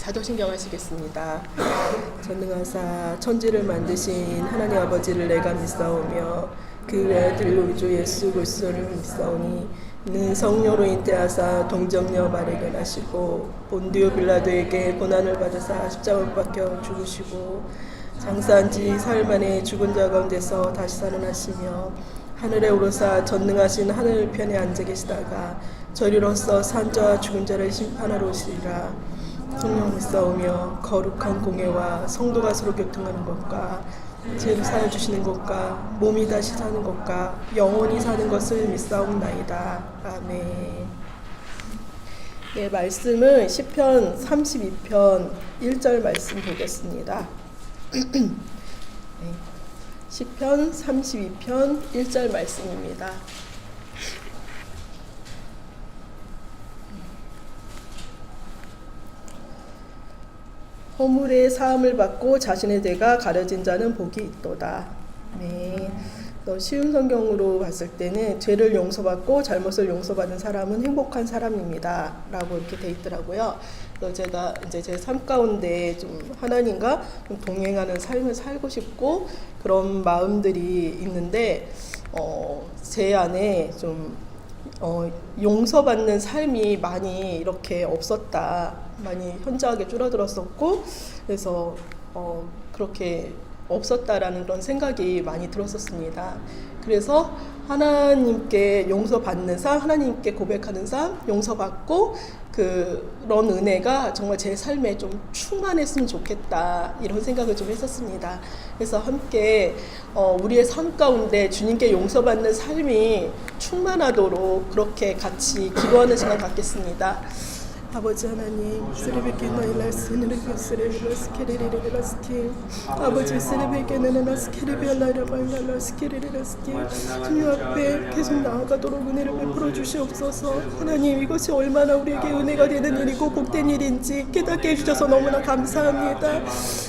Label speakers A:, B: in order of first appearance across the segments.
A: 사도신경 하시겠습니다. 전능하사 천지를 만드신 하나님 아버지를 내가 믿사오며 그 외아들 우리 주 예수 그리스도를 믿사오니 이는 성령으로 인태하사 동정녀 마리아에게 나시고 본디오 빌라도에게 고난을 받으사 십자가에 박혀 죽으시고 장사한 지 사흘 만에 죽은 자 가운데서 다시 살아나시며 하늘에 오르사 전능하신 하늘 편에 앉아 계시다가 저리로서 산자와 죽은 자를 심판하러 오시리라. 성령 믿사오며 거룩한 공예와 성도가 서로 교통하는 것과 죄를 사여 주시는 것과 몸이 다시 사는 것과 영원히 사는 것을 믿사옵나이다. 아멘. 네, 말씀은 시편 32편 1절 말씀 보겠습니다. 네, 시편 32편 1절 말씀입니다. 허물의 사함을 받고 자신의 죄가 가려진 자는 복이 있도다. 네. 쉬운 성경으로 봤을 때는 죄를 용서받고 잘못을 용서받은 사람은 행복한 사람입니다. 라고 이렇게 돼 있더라고요. 그래서 제가 이제 제 삶 가운데 좀 하나님과 좀 동행하는 삶을 살고 싶고 그런 마음들이 있는데, 제 안에 좀 용서받는 삶이 많이 이렇게 없었다. 많이 현저하게 줄어들었었고, 그래서 그렇게 없었다라는 그런 생각이 많이 들었었습니다. 그래서 하나님께 용서받는 삶, 하나님께 고백하는 삶, 용서받고 그런 은혜가 정말 제 삶에 좀 충만했으면 좋겠다, 이런 생각을 좀 했었습니다. 그래서 함께 우리의 삶 가운데 주님께 용서받는 삶이 충만하도록 그렇게 같이 기도하는 시간 갖겠습니다. 아버지 하나님, 스레베케나이 라스네르게 스레베스케레레레라스키 아버지 스레베케나나 라스케레베알라라발라라스케레레라스키 주님 앞에 계속 나아가도록 은혜를 베풀어 주시옵소서. 하나님, 이것이 얼마나 우리에게 은혜가 되는 일이고 복된 일인지 깨닫게 해주셔서 너무나 감사합니다.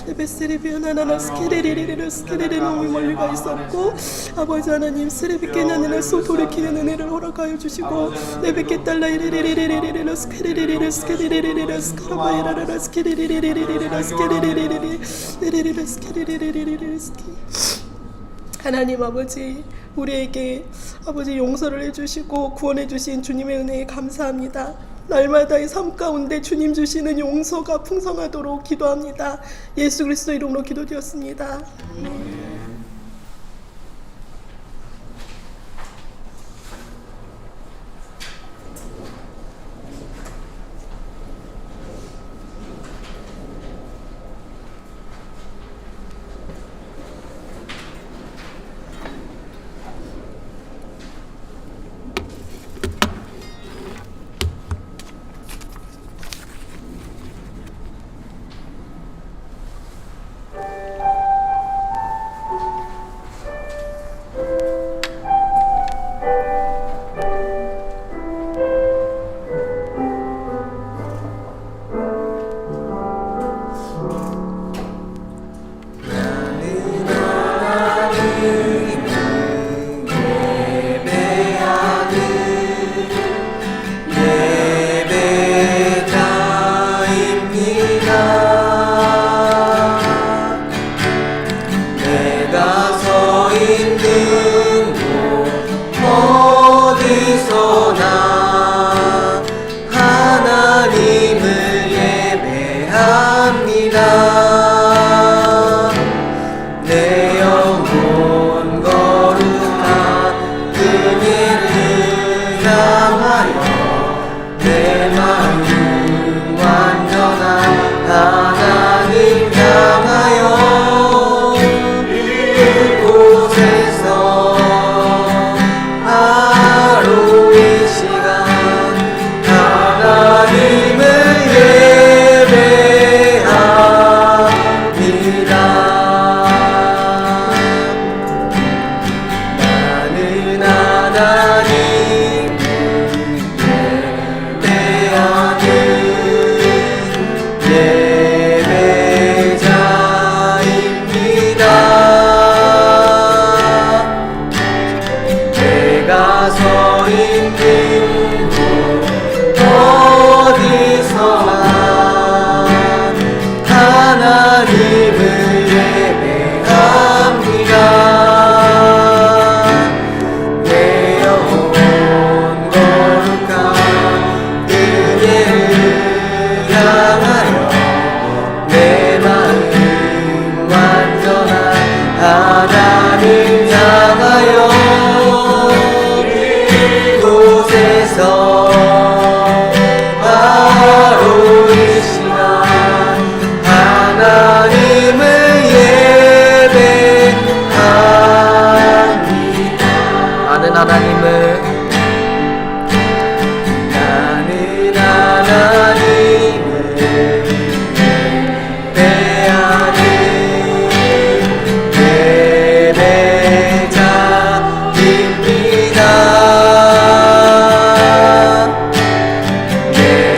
A: 에베스레베나나 스케레레레라스케레레 너무 멀리 가 있었고, 아버지 하나님 스레베케나나 소돌이키는 은혜를 허락하여 주시고 레베케달라 이레레레레레레라 스케레레레레 하나님 아버지, 우리에게 아버지 용서를 해주시고 구원해 주신 주님의 은혜에 감사합니다. 날마다의 삶 가운데 주님 주시는 용서가 풍성하도록 기도합니다. 예수 그리스도 이름으로 기도드렸습니다.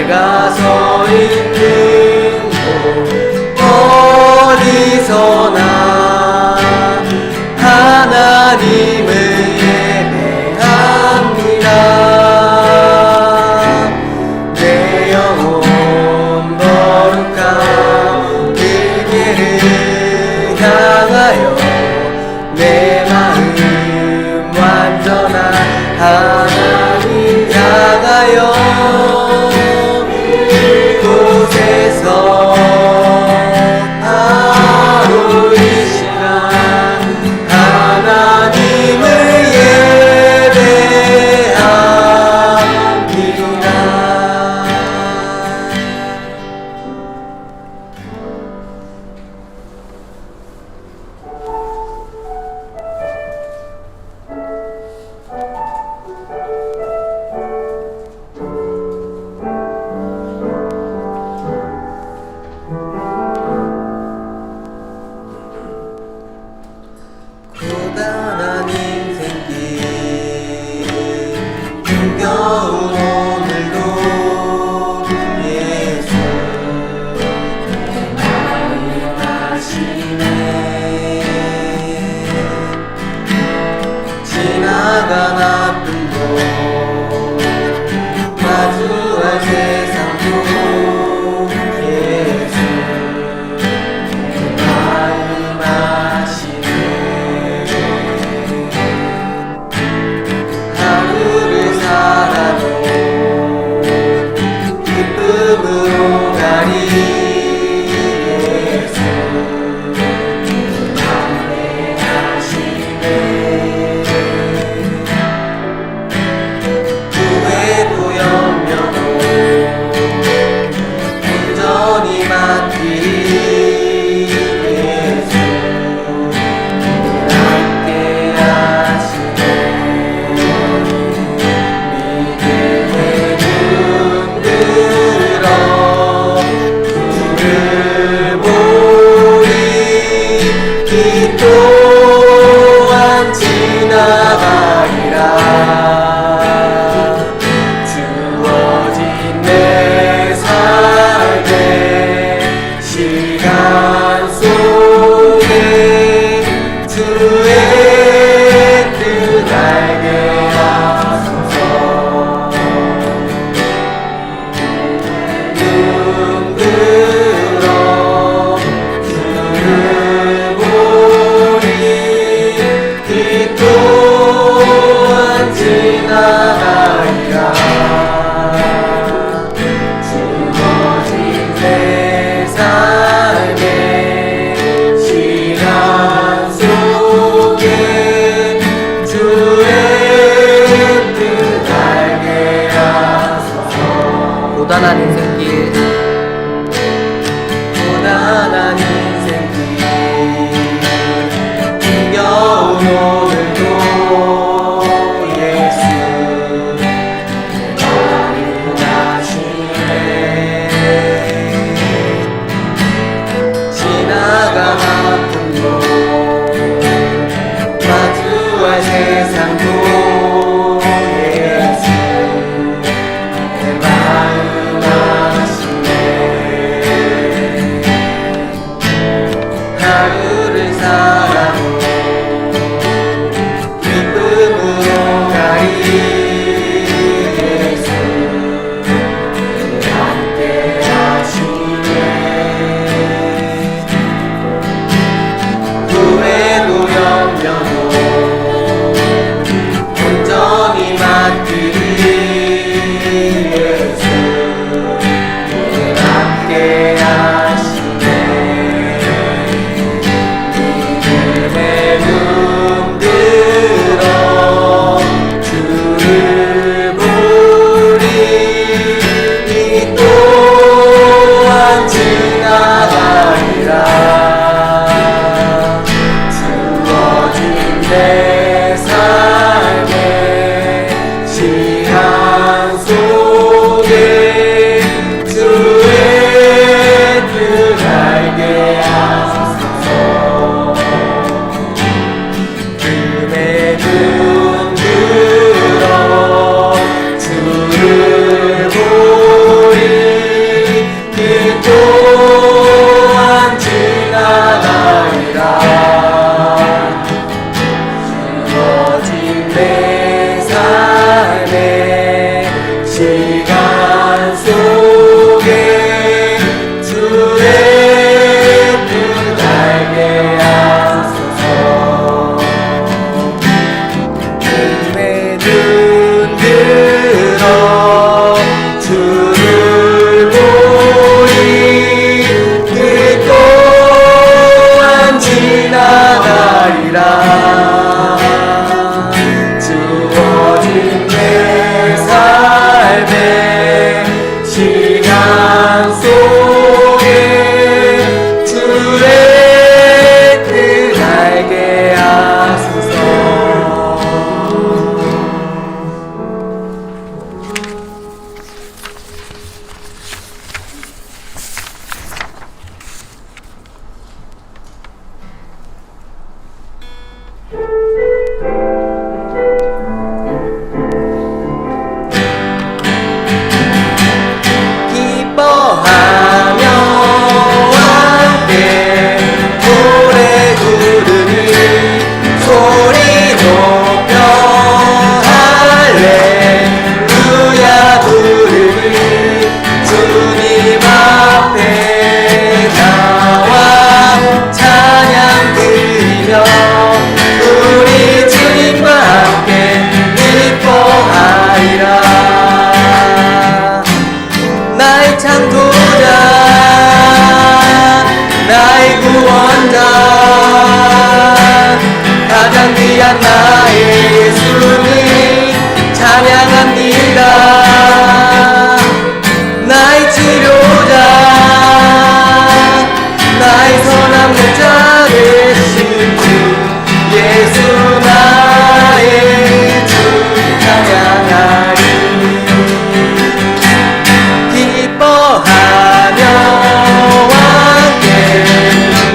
B: 내가 서 있는 곳 어디서나 하나님을 예배합니다. 내 영혼 거룩한 그길을 향하여 내 마음 완전한 하나님 향하여 그곳에서 바로 이 시간 하나님을 예배합니다. 고단한 인생길 힘겨운 오늘도 예수 말씀하시네. 지나간 아픔도 마주할 세상도 예수 말씀하시네. 하루를 살아도 기쁨으로 가리 예수 담대하시네. 후회도 염려도 온전히 맡기리 예수 함께 하시네. 믿음의 눈 들어 주를 보리. 이 또한 지나가리라. 주어진 내 삶의 시간 속에 주의 뜻 알게 하소서. 눈 들어 주를 보리. 이 또한 지나가리라. 주어진 내 삶의 시간 속에 주의 뜻 알게 하소서. 고단한 인생길 고단한 인생길 힘겨운 오늘도 예수 말씀하시네. 지나간 아픔도 마주할 세상도 예수 내 마음 나의 창조자 나의 구원자 가장 귀한 나의 예수님 찬양합니다. 나의 치료자 나의 선한 목자 되신 주 예수 나의 주 찬양하리. 기뻐하며 함께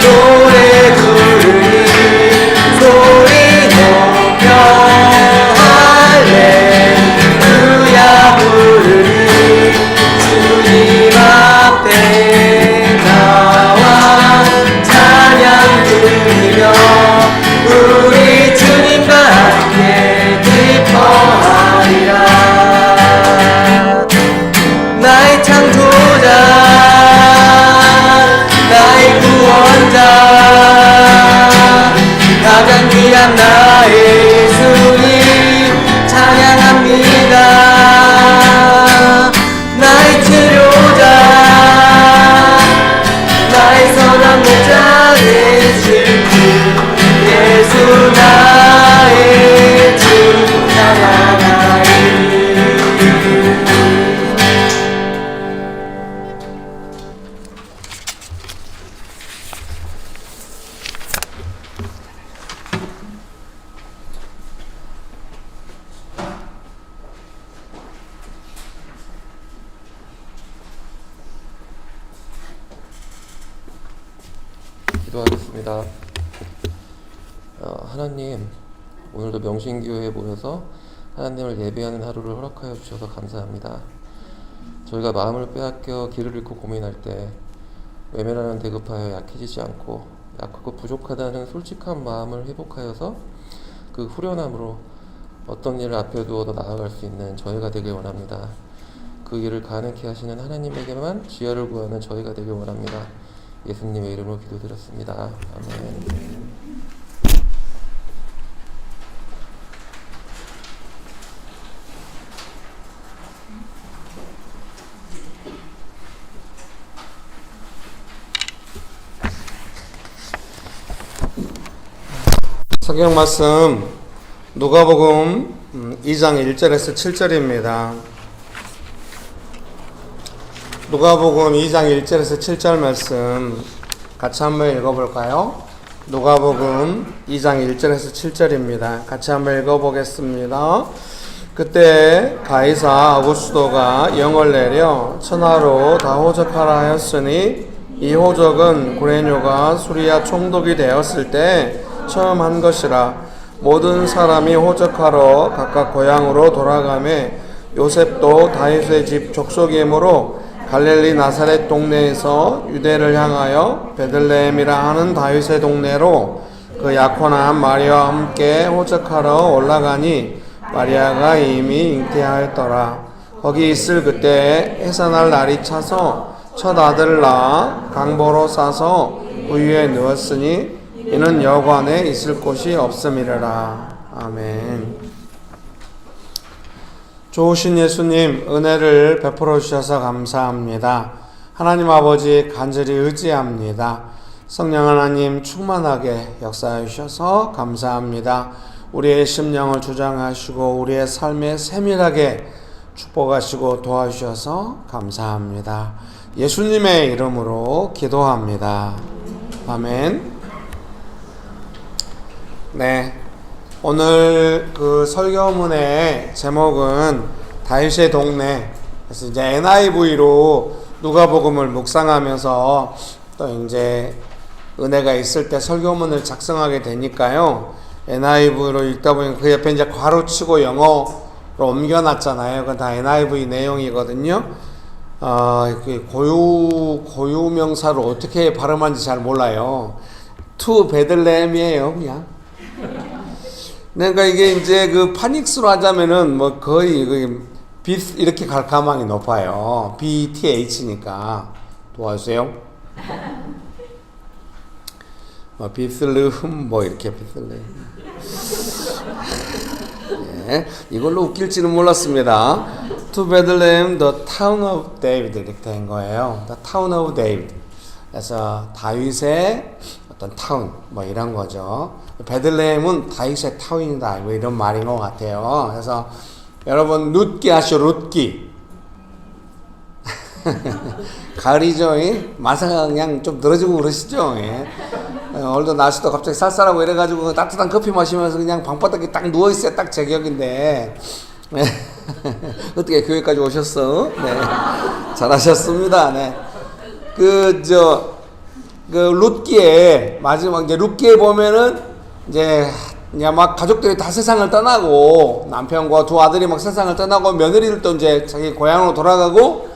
B: 노래 부르니 소리 높여 할렐루야 부르니 주님 앞에 나와 찬양 드리며 우리 주님과 함께 기뻐하리라. 나의 창조자 나의 구원자 가장 귀한 나의 예수님 찬양합니다. 나의 치료자 나의 선한 목자 되신 주 예수 나의 주 찬양하리.
C: 기도하겠습니다. 하나님, 오늘도 명신교회에 모여서 하나님을 예배하는 하루를 허락하여 주셔서 감사합니다. 저희가 마음을 빼앗겨 길을 잃고 고민할 때 외면하는 대급하여 약해지지 않고 약하고 부족하다는 솔직한 마음을 회복하여서 그 후련함으로 어떤 일을 앞에 두어도 나아갈 수 있는 저희가 되길 원합니다. 그 일을 가능케 하시는 하나님에게만 지혜를 구하는 저희가 되길 원합니다. 예수님의 이름으로 기도드렸습니다. 아멘.
D: 성경 말씀 누가복음 2장 1절에서 7절입니다. 누가복음 2장 1절에서 7절 말씀 같이 한번 읽어볼까요? 누가복음 2장 1절에서 7절입니다. 같이 한번 읽어보겠습니다. 그때 가이사 아구스도가 영을 내려 천하로 다 호적하라 하였으니 이 호적은 구레뇨가 수리아 총독이 되었을 때 처음 한 것이라. 모든 사람이 호적하러 각각 고향으로 돌아가매 요셉도 다윗의 집 족속이므로 갈릴리 나사렛 동네에서 유대를 향하여 베들레헴이라 하는 다윗의 동네로 그 약혼한 마리아와 함께 호적하러 올라가니 마리아가 이미 잉태하였더라. 거기 있을 그때 해산할 날이 차서 첫 아들을 낳아 강보로 싸서 우유에 넣었으니 이는 여관에 있을 곳이 없음이라. 아멘. 좋으신 예수님, 은혜를 베풀어 주셔서 감사합니다. 하나님 아버지 간절히 의지합니다. 성령 하나님 충만하게 역사해 주셔서 감사합니다. 우리의 심령을 주장하시고 우리의 삶에 세밀하게 축복하시고 도와주셔서 감사합니다. 예수님의 이름으로 기도합니다. 아멘. 네, 오늘 그 설교문의 제목은 다윗의 동네. 그래서 이제 NIV로 누가복음을 묵상하면서 또 이제 은혜가 있을 때 설교문을 작성하게 되니까요. NIV로 읽다 보니까 그 옆에 이제 괄호치고 영어로 옮겨놨잖아요. 그건 다 NIV 내용이거든요. 고유명사를 어떻게 발음하는지 잘 몰라요. to 베들레헴이에요, 그냥. 그러니까 이게 이제 그 파닉스로 하자면은 뭐 거의 이렇게 갈 가망이 높아요. BTH니까 도와주세요. 비슬르흠 뭐 이렇게 비슬레. 네, 이걸로 웃길지는 몰랐습니다. to Bethlehem, the town of David 이렇게 된 거예요. The town of David. 그래서 다윗의 어떤 타운 뭐 이런 거죠. 베들레헴은 다윗의 타운이다 뭐 이런 말인 것 같아요. 그래서 여러분 룻기 아시죠? 룻기. 가을이죠. 마사가 그냥 좀 늘어지고 그러시죠. 오늘도 날씨도 갑자기 쌀쌀하고 이래가지고 따뜻한 커피 마시면서 그냥 방바닥에 딱 누워있어야 딱 제격인데 어떻게 교회까지 오셨어? 네. 잘하셨습니다. 네. 그 룻기에 마지막 이제 룻기에 보면은 이제 막 가족들이 다 세상을 떠나고 남편과 두 아들이 막 세상을 떠나고 며느리들도 이제 자기 고향으로 돌아가고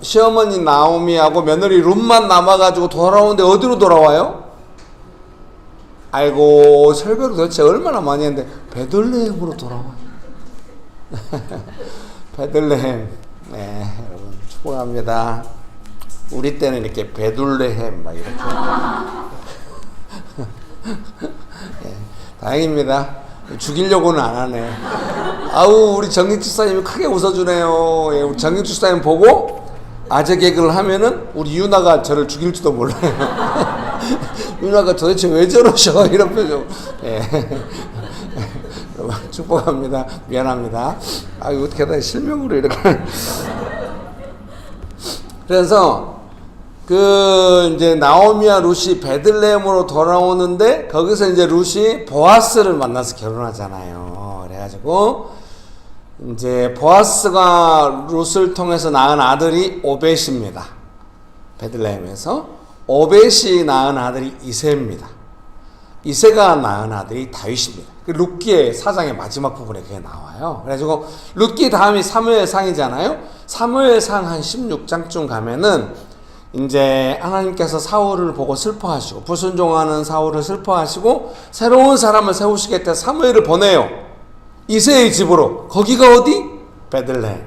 D: 시어머니 나오미하고 며느리 룻만 남아가지고 돌아오는데 어디로 돌아와요? 아이고 설교를 도대체 얼마나 많이 했는데 베들레헴으로 돌아와요. 베들레헴. 네, 여러분 축복합니다. 우리 때는 이렇게 베들레헴 막 이렇게. 네, 다행입니다. 죽이려고는 안 하네. 아우 우리 정익집사님이 크게 웃어주네요. 예, 우리 정익집사님 보고 아재 개그를 하면은 우리 유나가 저를 죽일지도 몰라요. 유나가 도대체 왜 저러셔 이런 표정. 예. 축복합니다. 미안합니다. 아 어떻게 하다 실명으로 이렇게. 그래서 이제 나오미와 룻이 베들레헴으로 돌아오는데 거기서 이제 룻이 보아스를 만나서 결혼하잖아요. 그래가지고 이제 보아스가 룻을 통해서 낳은 아들이 오벳입니다. 베들레헴에서 오벳이 낳은 아들이 이새입니다. 이새가 낳은 아들이 다윗입니다. 룻기의 사장의 마지막 부분에 그게 나와요. 그래가지고 룻기 다음이 사무엘상이잖아요. 사무엘상 한 16장쯤 가면은 이제 하나님께서 사울을 보고 슬퍼하시고 불순종하는 사울을 슬퍼하시고 새로운 사람을 세우시겠다 사무엘을 보내요. 이새의 집으로. 거기가 어디? 베들레헴.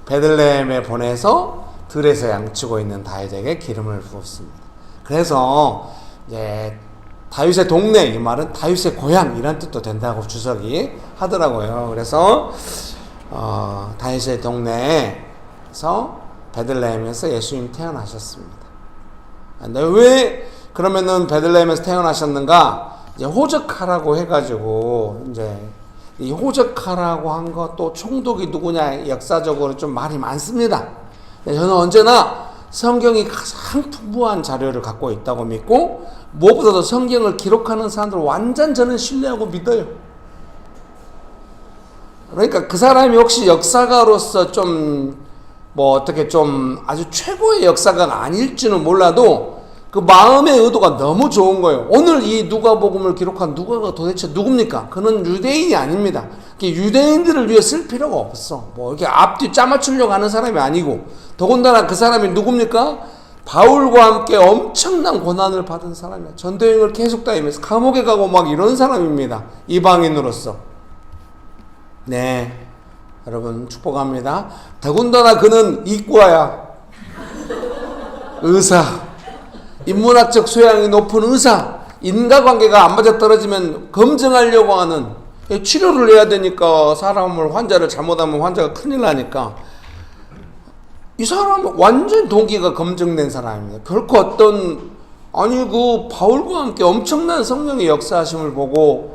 D: 베들레헴에 보내서 들에서 양치고 있는 다윗에게 기름을 부었습니다. 그래서 이제 다윗의 동네, 이 말은 다윗의 고향 이런 뜻도 된다고 주석이 하더라고요. 그래서 다윗의 동네에서 베들레헴에서 예수님 태어나셨습니다. 근데 왜 그러면은 베들레헴에서 태어나셨는가? 이제 호적하라고 해가지고 이제 이 호적하라고 한 것도 총독이 누구냐 역사적으로 좀 말이 많습니다. 저는 언제나 성경이 가장 풍부한 자료를 갖고 있다고 믿고 무엇보다도 성경을 기록하는 사람들을 완전 저는 신뢰하고 믿어요. 그러니까 그 사람이 혹시 역사가로서 좀 뭐 어떻게 좀 아주 최고의 역사가가 아닐지는 몰라도 그 마음의 의도가 너무 좋은 거예요. 오늘 이 누가복음을 기록한 누가가 도대체 누굽니까? 그는 유대인이 아닙니다. 유대인들을 위해 쓸 필요가 없어. 뭐 이렇게 앞뒤 짜맞추려고 하는 사람이 아니고 더군다나 그 사람이 누굽니까? 바울과 함께 엄청난 고난을 받은 사람이야. 전도여행을 계속 다니면서 감옥에 가고 막 이런 사람입니다. 이방인으로서. 네. 여러분 축복합니다. 더군다나 그는 이과야. 의사. 인문학적 소양이 높은 의사. 인과관계가 안 맞아떨어지면 검증하려고 하는 치료를 해야 되니까 사람을 환자를 잘못하면 환자가 큰일 나니까 이 사람은 완전 동기가 검증된 사람입니다. 결코 그 바울과 함께 엄청난 성령의 역사하심을 보고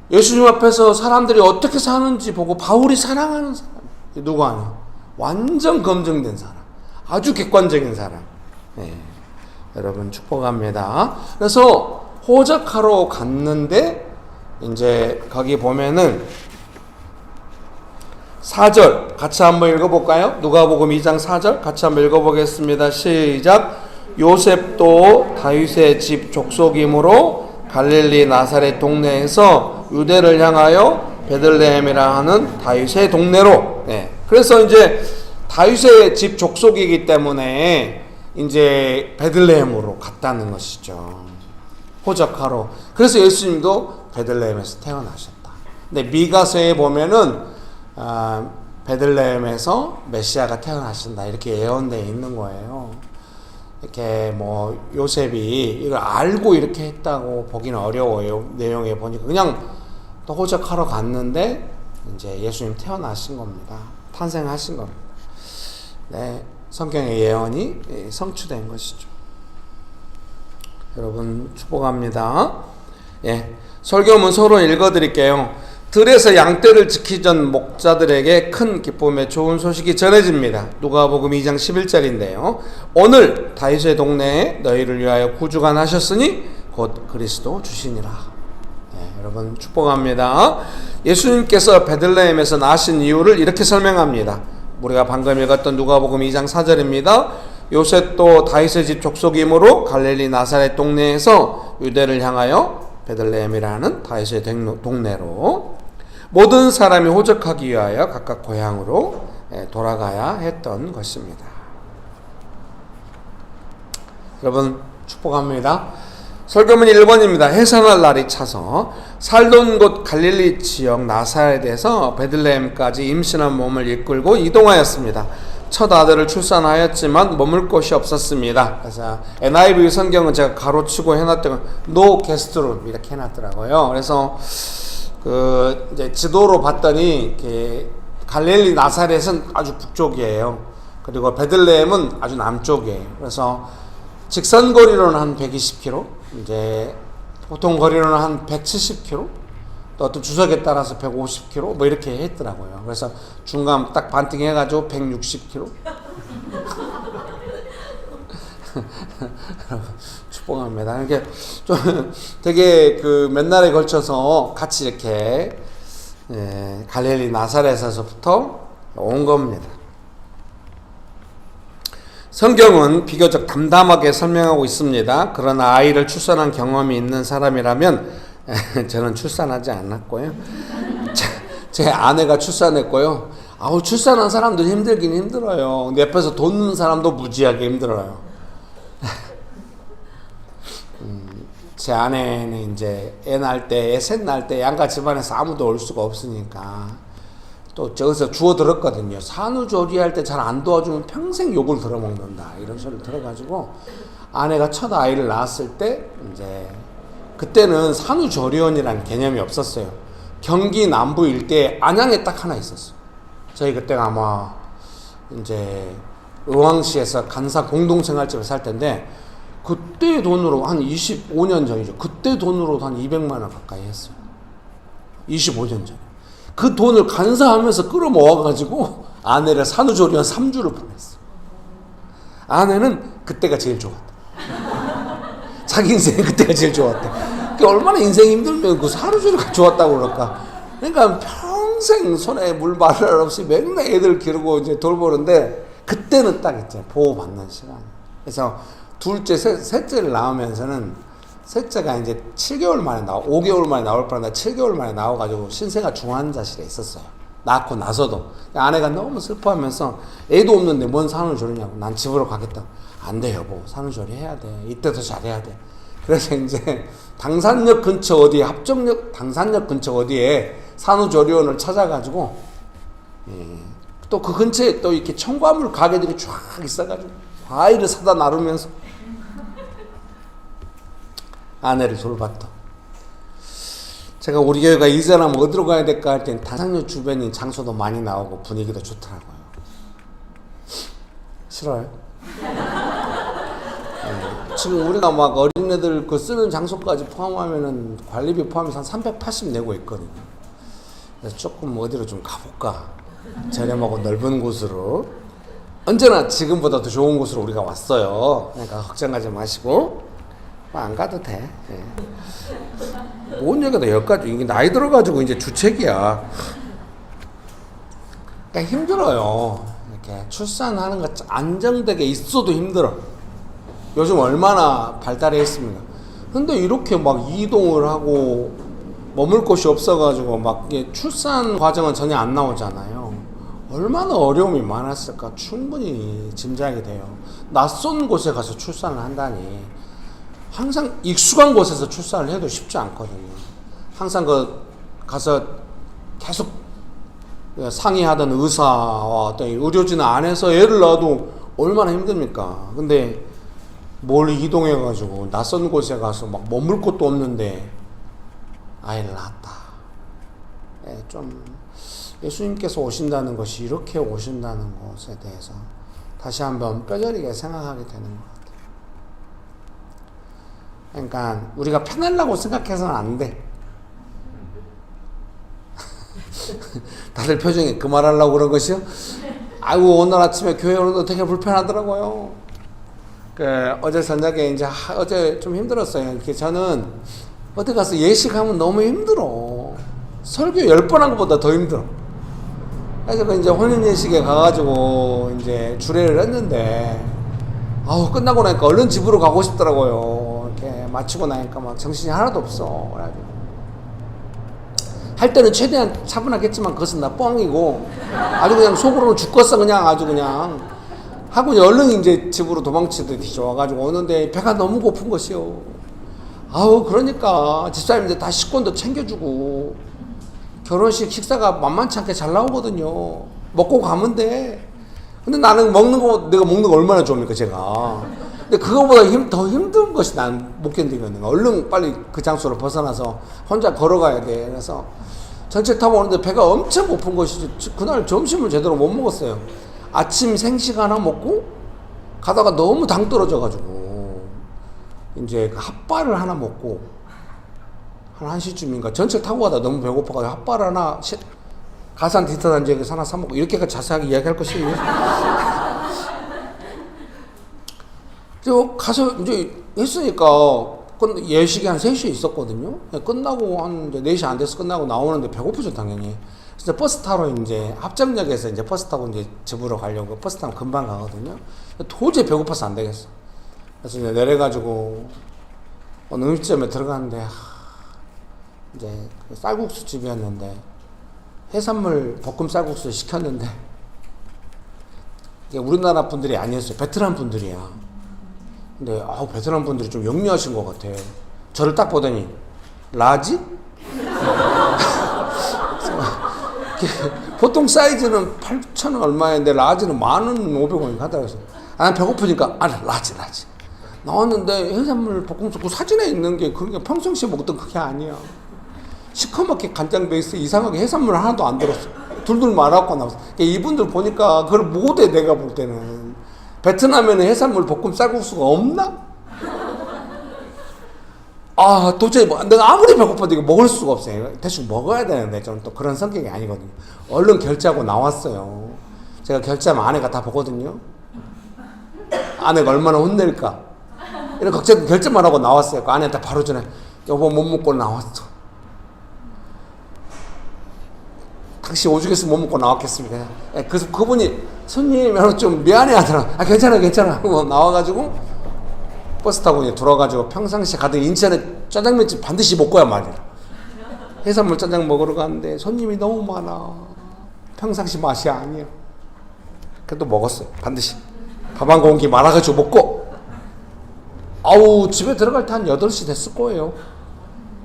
D: 예수님 앞에서 사람들이 어떻게 사는지 보고 바울이 사랑하는 사람. 누구 아니야? 완전 검증된 사람. 아주 객관적인 사람. 네. 여러분 축복합니다. 그래서 호적하러 갔는데 이제 거기 보면은 4절 같이 한번 읽어볼까요? 누가복음 2장 4절 같이 한번 읽어보겠습니다. 시작. 요셉도 다윗의 집 족속이므로 갈릴리 나사렛 동네에서 유대를 향하여 베들레헴이라 하는 다윗의 동네로. 네. 그래서 이제 다윗의 집 족속이기 때문에 이제 베들레헴으로 갔다는 것이죠. 호적하러. 그래서 예수님도 베들레헴에서 태어나셨다. 근데 미가서에 보면은 베들레헴에서 메시아가 태어나신다 이렇게 예언되어 있는 거예요. 이렇게 뭐 요셉이 이걸 알고 이렇게 했다고 보기는 어려워요. 내용에 보니까 그냥 또 호적하러 갔는데 이제 예수님 태어나신 겁니다. 탄생하신 겁니다. 네, 성경의 예언이 성취된 것이죠. 여러분 축복합니다. 예, 설교문 서로 읽어드릴게요. 들에서 양떼를 지키던 목자들에게 큰 기쁨의 좋은 소식이 전해집니다. 누가복음 2장 11절인데요. 오늘 다윗의 동네에 너희를 위하여 구주가 나셨으니 곧 그리스도 주시니라. 네, 여러분 축복합니다. 예수님께서 베들레헴에서 나신 이유를 이렇게 설명합니다. 우리가 방금 읽었던 누가복음 2장 4절입니다. 요셉도 다윗의 집 족속이므로 갈릴리 나사렛 동네에서 유대를 향하여 베들레헴이라는 다윗의 동네로 모든 사람이 호적하기 위하여 각각 고향으로 돌아가야 했던 것입니다. 여러분 축복합니다. 설교문 1번입니다. 해산할 날이 차서 살던 곳 갈릴리 지역 나사렛에서 베들레헴까지 임신한 몸을 이끌고 이동하였습니다. 첫 아들을 출산하였지만 머물 곳이 없었습니다. 그래서 NIV 성경은 제가 가로치고 해놨던 No guest room 이렇게 해놨더라고요. 그래서 그 이제 지도로 봤더니 갈릴리 나사렛은 아주 북쪽이에요. 그리고 베들레헴은 아주 남쪽이에요. 그래서 직선 거리로는 한 120km, 이제 보통 거리로는 한 170km, 또 어떤 주석에 따라서 150km 뭐 이렇게 했더라고요. 그래서 중간 딱 반띵해가지고 160km. 축복합니다. 이게 좀 되게 그 몇 날에 걸쳐서 같이 이렇게 갈릴리 나사렛에서부터 온 겁니다. 성경은 비교적 담담하게 설명하고 있습니다. 그러나 아이를 출산한 경험이 있는 사람이라면 저는 출산하지 않았고요. 제 아내가 출산했고요. 출산한 사람도 힘들긴 힘들어요. 근데 옆에서 돕는 사람도 무지하게 힘들어요. 제 아내는 이제 애 낳을 때, 애 셋 낳을 때 양가 집안에서 아무도 올 수가 없으니까 또 저기서 주워 들었거든요. 산후조리할 때 잘 안 도와주면 평생 욕을 들어먹는다 이런 소리를 들어가지고 아내가 첫 아이를 낳았을 때 이제 그때는 산후조리원이라는 개념이 없었어요. 경기 남부 일대에 안양에 딱 하나 있었어요. 저희 그때가 아마 이제 의왕시에서 간사 공동생활집에 살 텐데 그때 돈으로 한 25년 전이죠. 그때 돈으로 한 200만 원 가까이 했어요. 25년 전에. 그 돈을 간사하면서 끌어모아가지고 아내를 산후조리원 3주를 보냈어요. 아내는 그때가 제일 좋았다. 자기 인생에 그때가 제일 좋았대. 얼마나 인생이 힘들면 그 산후조리가 좋았다고 그럴까. 그러니까 평생 손에 물 말할 없이 맨날 애들 기르고 이제 돌보는데 그때는 딱 있죠. 보호받는 시간. 그래서 둘째, 셋째를 낳으면서는 셋째가 이제 7개월 만에 5개월 만에 나올 뻔한데 7개월 만에 나와가지고 신생아 중환자실에 있었어요. 낳고 나서도. 아내가 너무 슬퍼하면서 애도 없는데 뭔 산후조리냐고. 난 집으로 가겠다. 안 돼, 여보. 산후조리 해야 돼. 이때도 잘해야 돼. 그래서 이제 당산역 근처 어디에, 합정역, 당산역 근처 어디에 산후조리원을 찾아가지고, 또 그 근처에 또 이렇게 청과물 가게들이 쫙 있어가지고, 과일을 사다 나르면서 아내를 돌봤던. 제가 우리 교회가 이전하면 어디로 가야 될까 할 땐 당산역 주변인 장소도 많이 나오고 분위기도 좋더라고요. 싫어요? 지금 우리가 막 어린애들 그 쓰는 장소까지 포함하면은 관리비 포함해서 한 380 내고 있거든요. 그래서 조금 어디로 좀 가볼까. 저렴하고 넓은 곳으로. 언제나 지금보다 더 좋은 곳으로 우리가 왔어요. 그러니까 걱정하지 마시고. 안 가도 돼. 뭔 얘기다 여기까지. 이게 나이 들어가지고 이제 주책이야. 그러니까 힘들어요. 이렇게 출산하는 거 안정되게 있어도 힘들어. 요즘 얼마나 발달해 있습니까? 근데 이렇게 막 이동을 하고 머물 곳이 없어가지고 막 출산 과정은 전혀 안 나오잖아요. 얼마나 어려움이 많았을까 충분히 짐작이 돼요. 낯선 곳에 가서 출산을 한다니. 항상 익숙한 곳에서 출산을 해도 쉽지 않거든요. 항상 가서 계속 상의하던 의사와 어떤 의료진 안에서 애를 낳아도 얼마나 힘듭니까? 근데 멀리 이동해가지고 낯선 곳에 가서 막 머물 곳도 없는데 아이를 낳았다. 좀 예수님께서 오신다는 것이 이렇게 오신다는 것에 대해서 다시 한번 뼈저리게 생각하게 되는 것 같아요. 그러니까 우리가 편하려고 생각해서는 안 돼. 다들 표정이 그 말하려고 그런 것이요? 아이고 오늘 아침에 교회 오는데 되게 불편하더라고요. 어제 저녁에 이제 어제 좀 힘들었어요. 이렇게 저는 어디 가서 예식하면 너무 힘들어. 설교 10번 한 것보다 더 힘들어. 그래서 이제 혼인 예식에 가가지고 이제 주례를 했는데 끝나고 나니까 얼른 집으로 가고 싶더라고요. 이렇게 마치고 나니까 막 정신이 하나도 없어. 그래가지고 할 때는 최대한 차분하겠지만 그것은 나 뻥이고 아주 그냥 속으로는 죽겠어 그냥 아주 그냥 하고 이제 얼른 이제 집으로 도망치듯이 좋아가지고 오는데 배가 너무 고픈 것이요. 그러니까 집사님들 다 식권도 챙겨주고 결혼식 식사가 만만치 않게 잘 나오거든요. 먹고 가면 돼. 근데 나는 내가 먹는 거 얼마나 좋습니까 제가. 근데 그거보다 더 힘든 것이 난 못 견디거든요. 얼른 빨리 그 장소를 벗어나서 혼자 걸어가야 돼. 그래서 전철 타고 오는데 배가 엄청 고픈 것이지. 그날 점심을 제대로 못 먹었어요. 아침 생식 하나 먹고 가다가 너무 당 떨어져가지고 이제 핫바를 하나 먹고 한 1시쯤인가 전철 타고 가다 너무 배고파가지고 핫바를 하나 가산 디터 단지에서 하나 사 먹고 이렇게까지 자세하게 이야기할 것이 그리고 가서 이제 했으니까 예식이 한 3시에 있었거든요. 끝나고 한 4시 안 돼서 끝나고 나오는데 배고프죠 당연히. 그래서 버스 타러 이제 합정역에서 이제 버스 타고 이제 집으로 가려고 버스 타면 금방 가거든요. 도저히 배고파서 안 되겠어. 그래서 이제 내려가지고 어느 음식점에 들어갔는데 이제 쌀국수 집이었는데 해산물 볶음 쌀국수 시켰는데 이게 우리나라 분들이 아니었어요. 베트남 분들이야. 근데 베트남 분들이 좀 영리하신 것 같아요. 저를 딱 보더니 라지? 보통 사이즈는 8,000원 얼마인데 라지는 10,500원인가 하더라고요. 그래서 난 배고프니까 라지 나왔는데 해산물 볶음밥 그 사진에 있는 게 그게 평상시에 먹던 그게 아니야. 시커멓게 간장 베이스 이상하게 해산물 하나도 안 들었어. 둘둘 말아갖고 나왔어. 이분들 보니까 그걸 못해. 내가 볼 때는 베트남에는 해산물 볶음 쌀국수가 없나? 도저히 내가 아무리 배고파도 이거 먹을 수가 없어요. 대충 먹어야 되는데 저는 또 그런 성격이 아니거든요. 얼른 결제하고 나왔어요. 제가 결제하면 아내가 다 보거든요. 아내가 얼마나 혼낼까 이런 걱정 결제만 하고 나왔어요. 그 아내한테 바로 전에 여보 못 먹고 나왔어. 당시 오죽했으면 못 먹고 나왔겠습니까? 그래서 그분이 손님 좀 미안해 하더라. 괜찮아 하고 나와가지고 버스 타고 이제 돌아가지고 평상시에 가던 인천에 짜장면집 반드시 먹고야 말이야. 해산물 짜장 먹으러 가는데 손님이 너무 많아. 평상시 맛이 아니야. 그래도 먹었어요. 반드시 밥 한 공기 말아가지고 먹고 집에 들어갈 때 한 8시 됐을 거예요.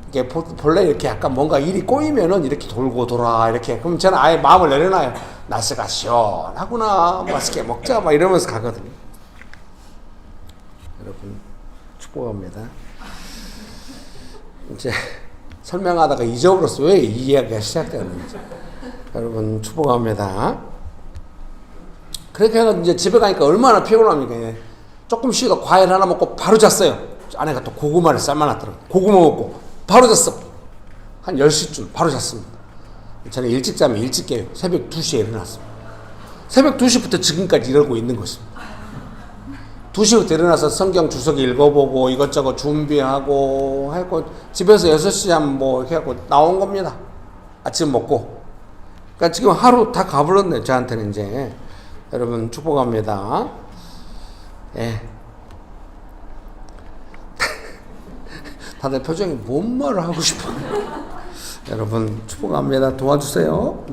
D: 이게 본래 이렇게 약간 뭔가 일이 꼬이면은 이렇게 돌고 돌아 이렇게 그럼 저는 아예 마음을 내려놔요. 날씨가 시원하구나 맛있게 먹자 막 이러면서 가거든요. 여러분 축복합니다. 이제 설명하다가 잊어버렸어. 왜 이 이야기가 시작되었는지. 여러분 축복합니다. 그렇게 해서 이제 집에 가니까 얼마나 피곤합니까. 조금 쉬다 과일 하나 먹고 바로 잤어요. 아내가 또 고구마를 삶아놨더라고요. 고구마 먹고 바로 잤어. 한 10시쯤 바로 잤습니다. 저는 일찍 자면 일찍 깨요. 새벽 2시에 일어났습니다. 새벽 2시부터 지금까지 이러고 있는 것입니다. 2시부터 일어나서 성경 주석이 읽어보고 이것저것 준비하고 하고 집에서 6시 하면 이렇게 하고 나온 겁니다. 아침 먹고. 그러니까 지금 하루 다 가버렸네. 저한테는 이제. 여러분 축복합니다. 예. 다들 표정이 뭔 말을 하고 싶어. 여러분 축복합니다. 도와주세요.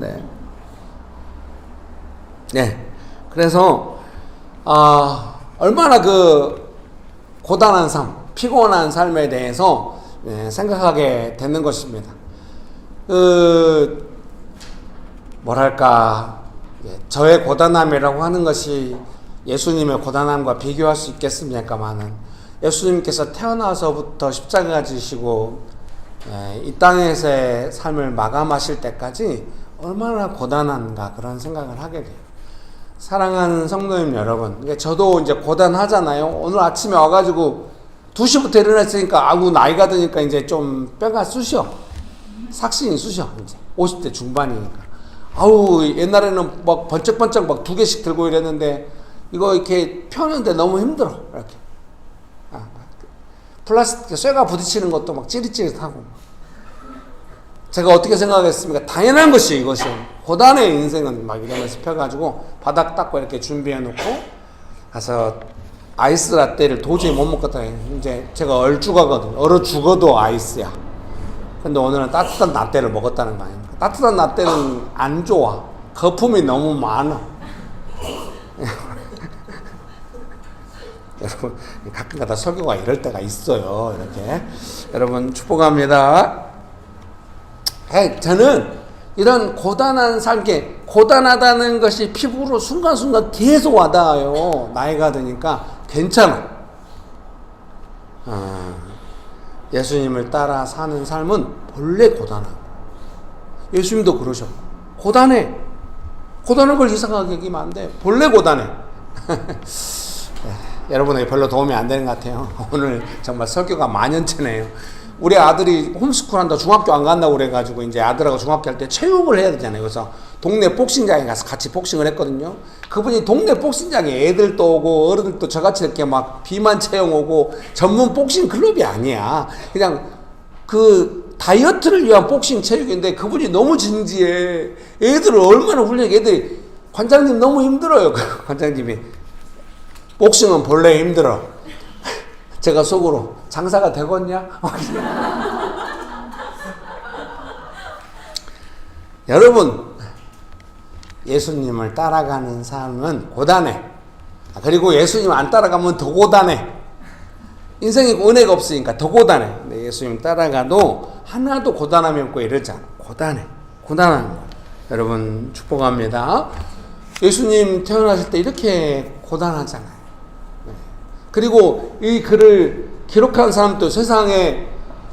D: 네. 그래서 얼마나 그 고단한 삶, 피곤한 삶에 대해서 생각하게 되는 것입니다. 뭐랄까 저의 고단함이라고 하는 것이 예수님의 고단함과 비교할 수 있겠습니까마는 예수님께서 태어나서부터 십자가 지시고 이 땅에서의 삶을 마감하실 때까지 얼마나 고단한가 그런 생각을 하게 돼요. 사랑하는 성도님 여러분, 그러니까 저도 이제 고단하잖아요. 오늘 아침에 와가지고 2시부터 일어났으니까 아구 나이가 드니까 이제 좀 뼈가 쑤셔. 삭신이 쑤셔. 이제 50대 중반이니까. 아우 옛날에는 막 번쩍번쩍 막 2개씩 들고 이랬는데 이거 이렇게 펴는데 너무 힘들어. 이렇게. 플라스틱 쇠가 부딪히는 것도 막 찌릿찌릿하고. 제가 어떻게 생각했습니까? 당연한 것이 이것이. 고단의 인생은 막 이러면서 펴가지고 바닥 닦고 이렇게 준비해 놓고 가서 아이스 라떼를 도저히 못 먹겠다. 이제 제가 얼죽어거든. 얼어 죽어도 아이스야. 근데 오늘은 따뜻한 라떼를 먹었다는 거 아닙니까? 따뜻한 라떼는 안 좋아. 거품이 너무 많아. 여러분 가끔가다 설교가 이럴 때가 있어요. 이렇게 여러분 축복합니다. 저는 이런 고단한 삶에 고단하다는 것이 피부로 순간순간 계속 와닿아요. 나이가 드니까 괜찮아. 예수님을 따라 사는 삶은 본래 고단하고 예수님도 그러셨고 고단해. 고단한 걸 이상하게 여기면 안 돼. 본래 고단해. 여러분에게 별로 도움이 안 되는 것 같아요. 오늘 정말 설교가 만연체네요. 우리 아들이 홈스쿨 한다 중학교 안 간다고 그래가지고 이제 아들하고 중학교 할 때 체육을 해야 되잖아요. 그래서 동네 복싱장에 가서 같이 복싱을 했거든요. 그분이 동네 복싱장에 애들도 오고 어른들도 저같이 이렇게 막 비만 체형 오고 전문 복싱 클럽이 아니야. 그냥 그 다이어트를 위한 복싱 체육인데 그분이 너무 진지해. 애들을 얼마나 훌륭해. 애들이 관장님 너무 힘들어요. 관장님이 복싱은 본래 힘들어. 제가 속으로 장사가 되겠냐? 여러분 예수님을 따라가는 삶은 고단해. 그리고 예수님 안 따라가면 더 고단해. 인생에 은혜가 없으니까 더 고단해. 근데 예수님 따라가도 하나도 고단함이 없고 이러지 않아. 고단해. 고단한 거. 여러분 축복합니다. 예수님 태어나실 때 이렇게 고단하잖아요. 그리고 이 글을 기록한 사람도 세상에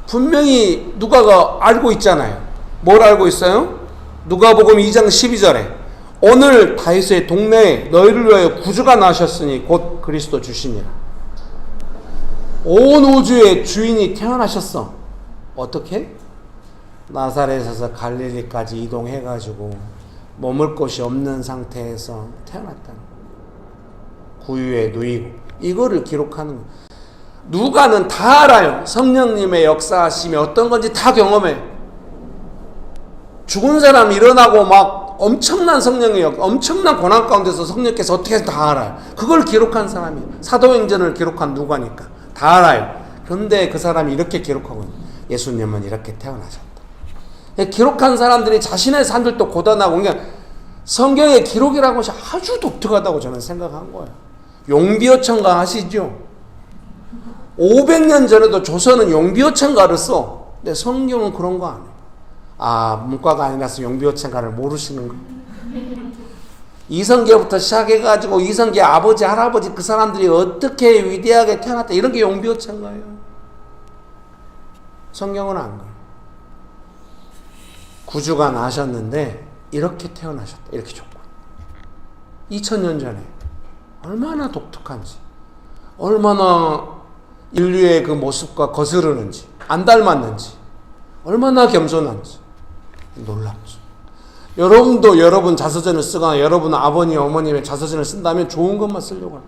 D: 분명히 누가가 알고 있잖아요. 뭘 알고 있어요? 누가복음 2장 12절에 오늘 다윗의 동네에 너희를 위하여 구주가 나셨으니 곧 그리스도 주시니라. 온 우주의 주인이 태어나셨어. 어떻게? 나사렛에서 갈릴리까지 이동해가지고 머물 곳이 없는 상태에서 태어났다는 구유에 누이고 이거를 기록하는 거예요. 누가는 다 알아요. 성령님의 역사하심이 어떤 건지 다 경험해. 죽은 사람 일어나고 막 엄청난 성령의 엄청난 고난 가운데서 성령께서 어떻게 해서 다 알아요. 그걸 기록한 사람이에요. 사도행전을 기록한 누가니까 다 알아요. 그런데 그 사람이 이렇게 기록하고 있는 예수님은 이렇게 태어나셨다. 기록한 사람들이 자신의 삶들도 고단하고 그냥 성경의 기록이라는 것이 아주 독특하다고 저는 생각한 거예요. 용비어천가 아시죠? 500년 전에도 조선은 용비어천가를 써. 근데 성경은 그런 거 아니에요. 문과가 아니라서 용비어천가를 모르시는 거. 이성계부터 시작해가지고 이성계 아버지, 할아버지 그 사람들이 어떻게 위대하게 태어났다 이런 게 용비어천가예요. 성경은 안 그래요. 구주가 나셨는데 이렇게 태어나셨다. 이렇게 조건. 2000년 전에 얼마나 독특한지, 얼마나 인류의 그 모습과 거스르는지, 안 닮았는지, 얼마나 겸손한지 놀랍죠. 여러분도 여러분 자서전을 쓰거나 여러분 아버님, 어머님의 자서전을 쓴다면 좋은 것만 쓰려고 할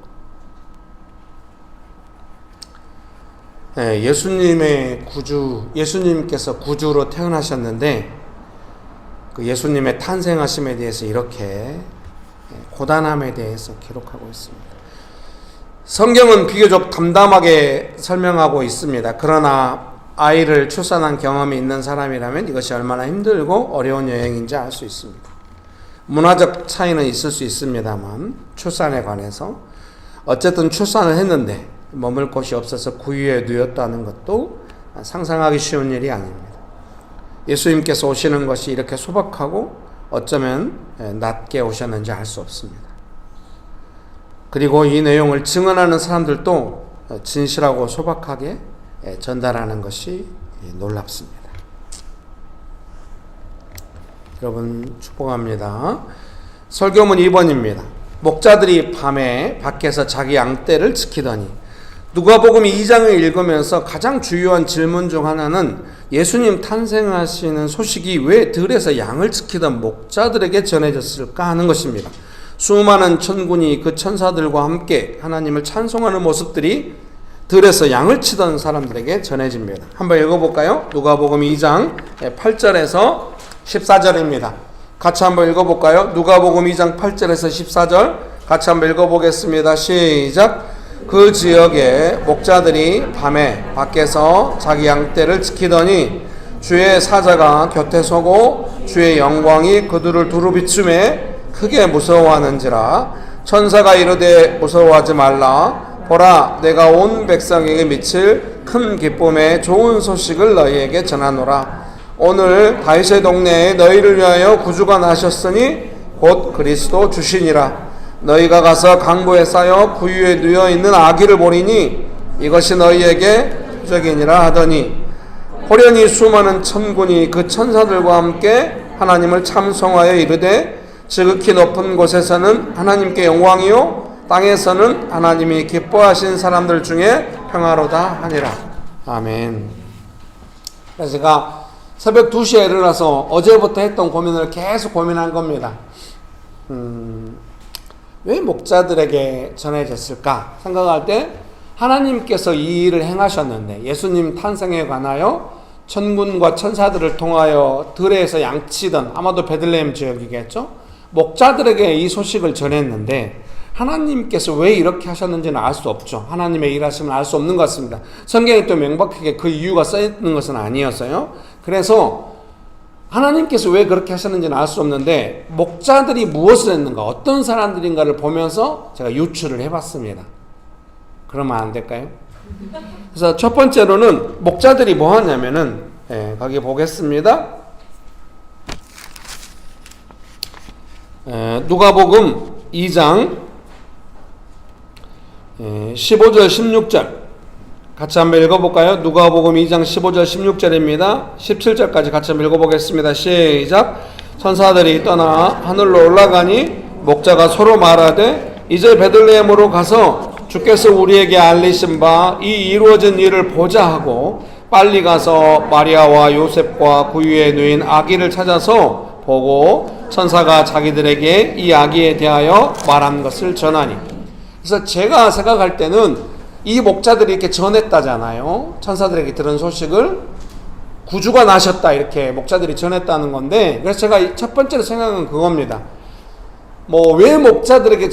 D: 거예요. 예수님의 구주, 예수님께서 구주로 태어나셨는데 그 예수님의 탄생하심에 대해서 이렇게 고단함에 대해서 기록하고 있습니다. 성경은 비교적 담담하게 설명하고 있습니다. 그러나 아이를 출산한 경험이 있는 사람이라면 이것이 얼마나 힘들고 어려운 여행인지 알 수 있습니다. 문화적 차이는 있을 수 있습니다만 출산에 관해서 어쨌든 출산을 했는데 머물 곳이 없어서 구유에 누였다는 것도 상상하기 쉬운 일이 아닙니다. 예수님께서 오시는 것이 이렇게 소박하고 어쩌면 낮게 오셨는지 알 수 없습니다. 그리고 이 내용을 증언하는 사람들도 진실하고 소박하게 전달하는 것이 놀랍습니다. 여러분 축복합니다. 설교문 2번입니다. 목자들이 밤에 밖에서 자기 양떼를 지키더니. 누가복음 2장을 읽으면서 가장 주요한 질문 중 하나는 예수님 탄생하시는 소식이 왜 들에서 양을 지키던 목자들에게 전해졌을까 하는 것입니다. 수많은 천군이 그 천사들과 함께 하나님을 찬송하는 모습들이 들에서 양을 치던 사람들에게 전해집니다. 한번 읽어볼까요? 누가복음 2장 8절에서 14절입니다. 같이 한번 읽어볼까요? 누가복음 2장 8절에서 14절 같이 한번 읽어보겠습니다. 시작. 그 지역에 목자들이 밤에 밖에서 자기 양떼를 지키더니 주의 사자가 곁에 서고 주의 영광이 그들을 두루 비춤에 크게 무서워하는지라. 천사가 이르되 무서워하지 말라. 보라, 내가 온 백성에게 미칠 큰 기쁨의 좋은 소식을 너희에게 전하노라. 오늘 다윗의 동네에 너희를 위하여 구주가 나셨으니 곧 그리스도 주시니라. 너희가 가서 강보에 쌓여 구유에 누워 있는 아기를 보리니 이것이 너희에게 표적이니라 하더니 호련히 수많은 천군이 그 천사들과 함께 하나님을 참송하여 이르되 지극히 높은 곳에서는 하나님께 영광이요 땅에서는 하나님이 기뻐하신 사람들 중에 평화로다 하니라. 아멘. 그래서 제가 새벽 2시에 일어나서 어제부터 했던 고민을 계속 고민한 겁니다. 왜 목자들에게 전해졌을까 생각할 때 하나님께서 이 일을 행하셨는데 예수님 탄생에 관하여 천군과 천사들을 통하여 들에서 양치던 아마도 베들레헴 지역이겠죠. 목자들에게 이 소식을 전했는데 하나님께서 왜 이렇게 하셨는지는 알 수 없죠. 하나님의 일하심을 알 수 없는 것 같습니다. 성경에 또 명백하게 그 이유가 써있는 것은 아니었어요. 그래서 하나님께서 왜 그렇게 하셨는지는 알 수 없는데 목자들이 무엇을 했는가, 어떤 사람들인가를 보면서 제가 유추를 해봤습니다. 그러면 안 될까요? 그래서 첫 번째로는 목자들이 뭐 하냐면은 거기 보겠습니다. 누가복음 2장 15절 16절 같이 한번 읽어볼까요? 누가복음 2장 15절 16절입니다. 17절까지 같이 한번 읽어보겠습니다. 시작. 천사들이 떠나 하늘로 올라가니 목자가 서로 말하되 이제 베들레헴으로 가서 주께서 우리에게 알리신 바 이 이루어진 일을 보자 하고 빨리 가서 마리아와 요셉과 구유에 누인 아기를 찾아서 보고 천사가 자기들에게 이 아기에 대하여 말한 것을 전하니. 그래서 제가 생각할 때는 이 목자들이 이렇게 전했다잖아요. 천사들에게 들은 소식을 구주가 나셨다 이렇게 목자들이 전했다는 건데, 그래서 제가 첫 번째로 생각한 그겁니다. 뭐 왜 목자들에게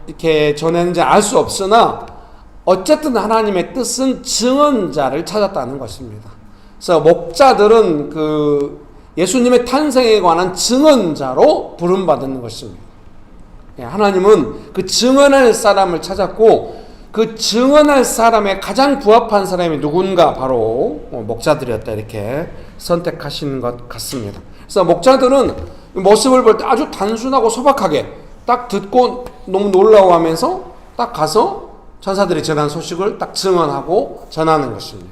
D: 이렇게 전했는지 알 수 없으나 어쨌든 하나님의 뜻은 증언자를 찾았다는 것입니다. 그래서 목자들은 그 예수님의 탄생에 관한 증언자로 부름받는 것입니다. 하나님은 그 증언할 사람을 찾았고 그 증언할 사람의 가장 부합한 사람이 누군가 바로 목자들이었다 이렇게 선택하신 것 같습니다. 그래서 목자들은 모습을 볼 때 아주 단순하고 소박하게 딱 듣고 너무 놀라워하면서 딱 가서 천사들이 전한 소식을 딱 증언하고 전하는 것입니다.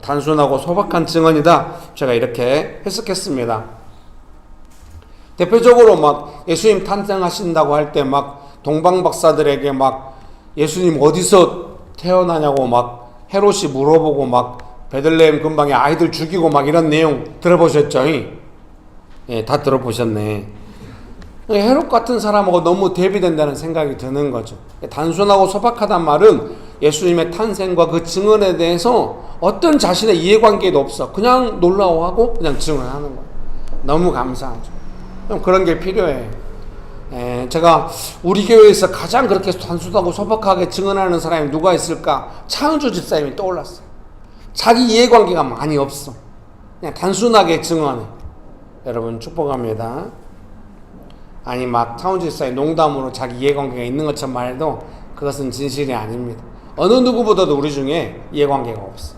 D: 단순하고 소박한 증언이다. 제가 이렇게 해석했습니다. 대표적으로 막 예수님 탄생하신다고 할 때 막 동방박사들에게 막 예수님 어디서 태어나냐고 막 헤롯이 물어보고 막 베들레헴 근방에 아이들 죽이고 막 이런 내용 들어보셨죠? 예, 다 들어보셨네. 헤롯 같은 사람하고 너무 대비된다는 생각이 드는 거죠. 단순하고 소박하단 말은 예수님의 탄생과 그 증언에 대해서 어떤 자신의 이해관계도 없어. 그냥 놀라워하고 그냥 증언하는 거예요. 너무 감사하죠. 좀 그런 게 필요해요. 제가 우리 교회에서 가장 그렇게 단순하고 소박하게 증언하는 사람이 누가 있을까? 차은주 집사님이 떠올랐어요. 자기 이해관계가 많이 없어. 그냥 단순하게 증언해. 여러분 축복합니다. 아니 막 차은주 집사님 농담으로 자기 이해관계가 있는 것처럼 말해도 그것은 진실이 아닙니다. 어느 누구보다도 우리 중에 이해관계가 없어.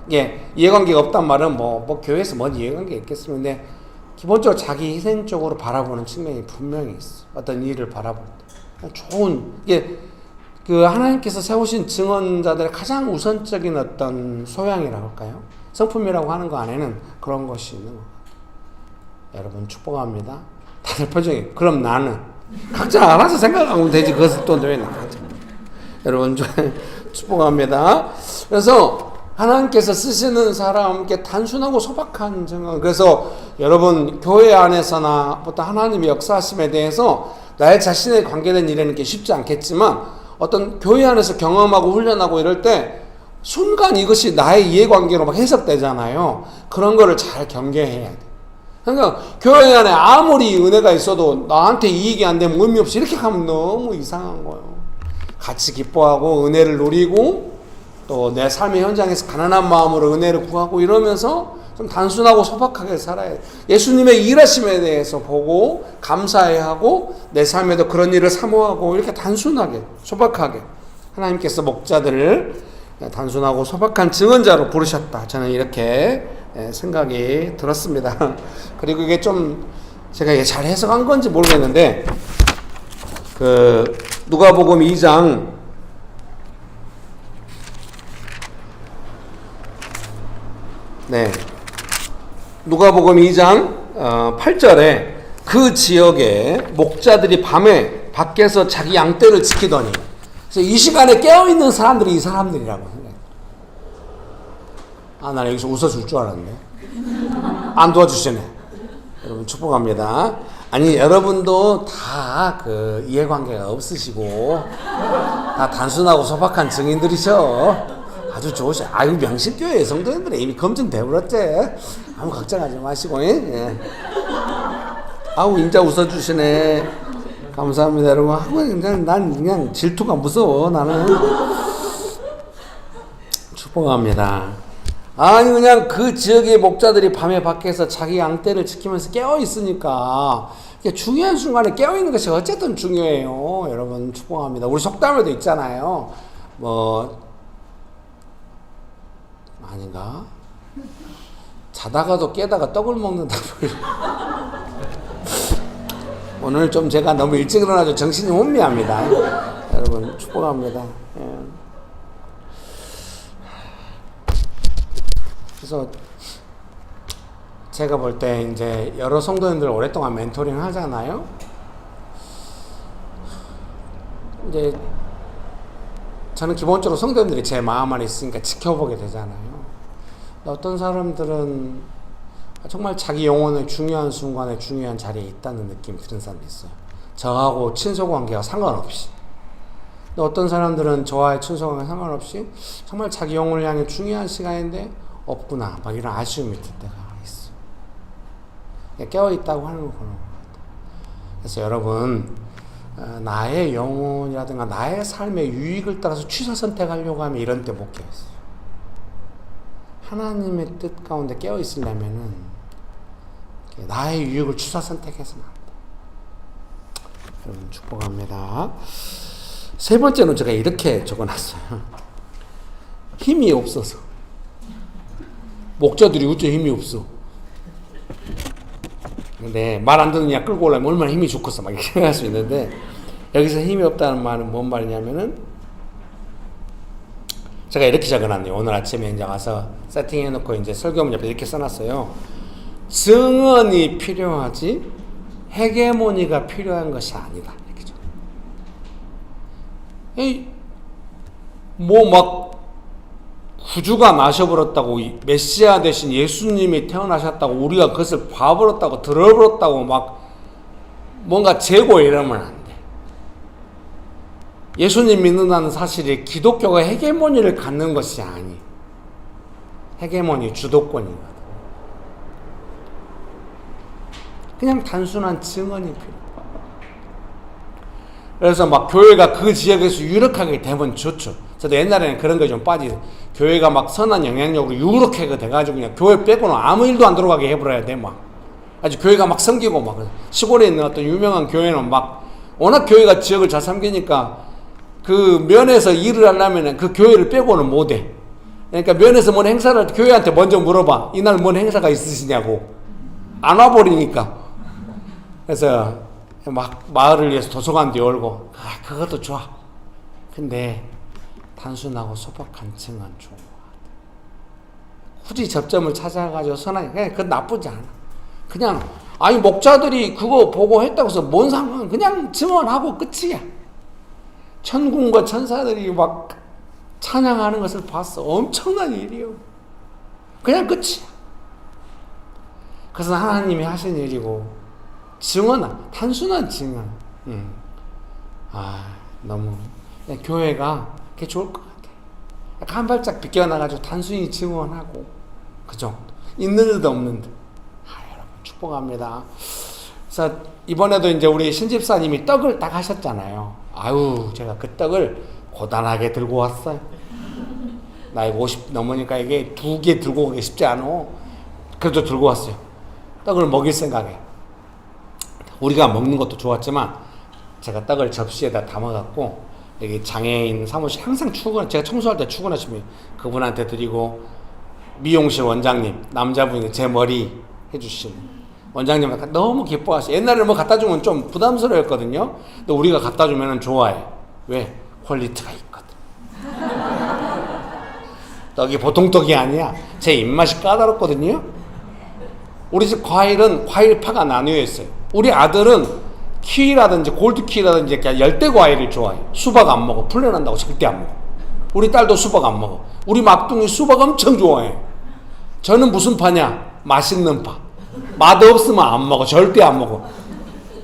D: 이해관계가 없단 말은 뭐 교회에서 뭔 이해관계가 있겠습니까? 근데 기본적으로 자기 희생적으로 바라보는 측면이 분명히 있어. 어떤 일을 바라볼 때. 좋은, 그 하나님께서 세우신 증언자들의 가장 우선적인 어떤 소양이라고 할까요? 성품이라고 하는 거 안에는 그런 것이 있는 것 같아요. 여러분 축복합니다. 다들 표정이 그럼 나는 각자 알아서 생각하면 되지. 그것을 또 왜 나가죠? 여러분 축복합니다. 그래서 하나님께서 쓰시는 사람께 단순하고 소박한 증언. 그래서 여러분 교회 안에서나 보통 하나님의 역사하심에 대해서 나의 자신에 관계된 일에는 게 쉽지 않겠지만 어떤 교회 안에서 경험하고 훈련하고 이럴 때 순간 이것이 나의 이해관계로 막 해석되잖아요. 그런 거를 잘 경계해야 돼. 그러니까 교회 안에 아무리 은혜가 있어도 나한테 이익이 안 되면 의미 없이 이렇게 가면 너무 이상한 거예요. 같이 기뻐하고 은혜를 누리고 또 내 삶의 현장에서 가난한 마음으로 은혜를 구하고 이러면서 좀 단순하고 소박하게 살아야 돼. 예수님의 일하심에 대해서 보고 감사해야 하고 내 삶에도 그런 일을 사모하고 이렇게 단순하게 소박하게 하나님께서 목자들을 단순하고 소박한 증언자로 부르셨다. 저는 이렇게 생각이 들었습니다. 그리고 이게 좀 제가 잘 해석한 건지 모르겠는데 그 누가복음 2장 누가복음 2장 8절에 그 지역에 목자들이 밤에 밖에서 자기 양떼를 지키더니 그래서 이 시간에 깨어있는 사람들이 이 사람들이라고 생각해요. 나 여기서 웃어줄 줄 알았는데 안 도와주시네. 여러분 축복합니다. 아니 여러분도 다 그 이해관계가 없으시고 다 단순하고 소박한 증인들이셔. 아주 좋으셔. 아유 명실교회 성도님들이 이미 검증되어버렸지. 아무 걱정하지 마시고. 예. 아우 인자 웃어주시네. 감사합니다 여러분. 난 그냥 질투가 무서워. 나는 축복합니다. 아니 그냥 그 지역의 목자들이 밤에 밖에서 자기 양떼를 지키면서 깨어있으니까 중요한 순간에 깨어있는 것이 어쨌든 중요해요. 여러분 축복합니다. 우리 속담에도 있잖아요. 아닌가? 자다가도 깨다가 떡을 먹는다고. 오늘 좀 제가 너무 일찍 일어나서 정신이 혼미합니다. 여러분 축복합니다. 예. 그래서 제가 볼 때 이제 여러 성도님들 오랫동안 멘토링 하잖아요. 이제 저는 기본적으로 성도님들이 제 마음 안에 있으니까 지켜보게 되잖아요. 어떤 사람들은 정말 자기 영혼의 중요한 순간에 중요한 자리에 있다는 느낌이 드는 사람이 있어요. 저하고 친소관계가 상관없이. 어떤 사람들은 저와의 친소관계가 상관없이 정말 자기 영혼을 향해 중요한 시간인데 없구나 막 이런 아쉬움이 들 때가 있어요. 깨어있다고 하는 거 보는 것 같아요. 그래서 여러분 나의 영혼이라든가 나의 삶의 유익을 따라서 취사 선택하려고 하면 이런 때 못 깨어있어요. 하나님의 뜻 가운데 깨어있으려면은 나의 유익을 취사 선택해서는 안 돼. 여러분 축복합니다. 세 번째는 제가 이렇게 적어놨어요. 힘이 없어서. 목자들이 어째 힘이 없어. 근데 말 안 듣느냐 끌고 오려면 얼마나 힘이 좋겠어 막 이렇게 생각할 수 있는데 여기서 힘이 없다는 말은 뭔 말이냐면은 제가 이렇게 적어놨네요. 오늘 아침에 이제 와서 세팅해놓고 이제 설교문 옆에 이렇게 써놨어요. 증언이 필요하지 헤게모니가 필요한 것이 아니다. 이렇게 막 구주가 나셔버렸다고 메시아 대신 예수님이 태어나셨다고 우리가 그것을 봐버렸다고 들어버렸다고 막 뭔가 재고 이러면 안 돼. 예수님 믿는다는 사실이 기독교가 헤게모니를 갖는 것이 아니. 헤게모니 주도권이거든. 그냥 단순한 증언이 필요해. 그래서 막 교회가 그 지역에서 유력하게 되면 좋죠. 저도 옛날에는 그런 거 좀 빠지고 교회가 막 선한 영향력으로 유력하게 돼가지고 그냥 교회 빼고는 아무 일도 안 들어가게 해버려야 돼. 막 아주 교회가 막 섬기고 막 시골에 있는 어떤 유명한 교회는 막 워낙 교회가 지역을 잘 섬기니까 그 면에서 일을 하려면 그 교회를 빼고는 못해. 그러니까 면에서 뭔 행사를 할 때 교회한테 먼저 물어봐. 이날 뭔 행사가 있으시냐고. 안 와버리니까. 그래서 막 마을을 위해서 도서관도 열고 그것도 좋아. 근데 단순하고 소박한 증언 좋은 것 같아. 굳이 접점을 찾아가지고 선하게 그건 나쁘지 않아. 그냥 아니 목자들이 그거 보고 했다고 해서 뭔 상관, 그냥 증언하고 끝이야. 천군과 천사들이 막 찬양하는 것을 봤어. 엄청난 일이요. 그냥 끝이야. 그래서 하나님이 하신 일이고 단순한 증언. 너무 그냥 교회가 그게 좋을 것 같아. 한 발짝 비껴나가지고 단순히 증언하고 그 정도. 있는 듯 없는 듯. 여러분 축복합니다. 그래서 이번에도 이제 우리 신집사님이 떡을 딱 하셨잖아요. 제가 그 떡을 고단하게 들고 왔어요. 나이 50 넘으니까 이게 2개 들고 가기 쉽지 않아. 그래도 들고 왔어요. 떡을 먹일 생각에. 우리가 먹는 것도 좋았지만 제가 떡을 접시에다 담아갖고 여기 장애인 사무실 항상 제가 청소할 때 출근하시면 그분한테 드리고, 미용실 원장님, 남자분이 제 머리 해주시는 원장님 너무 기뻐하시. 옛날에 뭐 갖다 주면 좀 부담스러웠거든요. 근데 우리가 갖다 주면 좋아해. 왜? 퀄리티가 있거든. 떡이 보통 떡이 아니야. 제 입맛이 까다롭거든요. 우리 집 과일은 과일파가 나뉘어 있어요. 우리 아들은 키위라든지 골드키위라든지 열대 과일을 좋아해. 수박 안 먹어. 풀려난다고 절대 안 먹어. 우리 딸도 수박 안 먹어. 우리 막둥이 수박 엄청 좋아해. 저는 무슨 파냐? 맛있는 파. 맛없으면 안 먹어. 절대 안 먹어.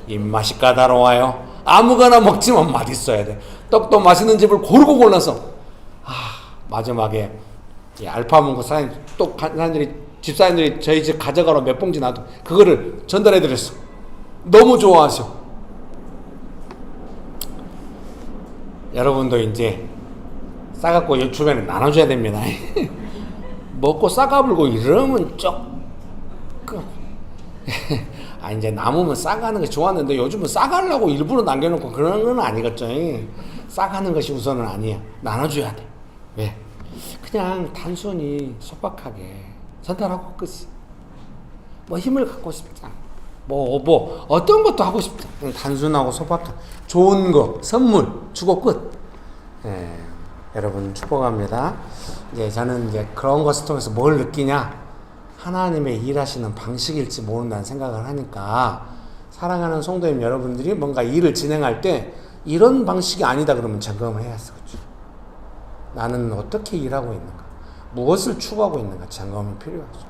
D: 입맛이 까다로워요. 아무거나 먹지만 맛있어야 돼. 떡도 맛있는 집을 고르고 골라서 마지막에 알파문고 집사님들이 저희 집 가져가러 몇 봉지 놔도 그거를 전달해 드렸어. 너무 좋아하셔. 여러분도 이제 싸갖고 주변에 나눠줘야 됩니다. 먹고 싸가불고 이러면 조금 이제 남으면 싸가는 게 좋았는데 요즘은 싸가려고 일부러 남겨놓고 그런 건 아니겠죠. 싸가는 것이 우선은 아니야. 나눠줘야 돼. 왜? 그냥 단순히 소박하게 전달하고 끝이. 뭐 힘을 갖고 싶지 않아. 뭐 어떤 것도 하고 싶지 않아. 단순하고 소박한 좋은 거 선물 주고 끝. 여러분 축복합니다. 저는 그런 것을 통해서 뭘 느끼냐? 하나님의 일하시는 방식일지 모른다는 생각을 하니까, 사랑하는 성도님 여러분들이 뭔가 일을 진행할 때 이런 방식이 아니다 그러면 점검을 해야 하죠. 나는 어떻게 일하고 있는가? 무엇을 추구하고 있는가? 점검이 필요하죠.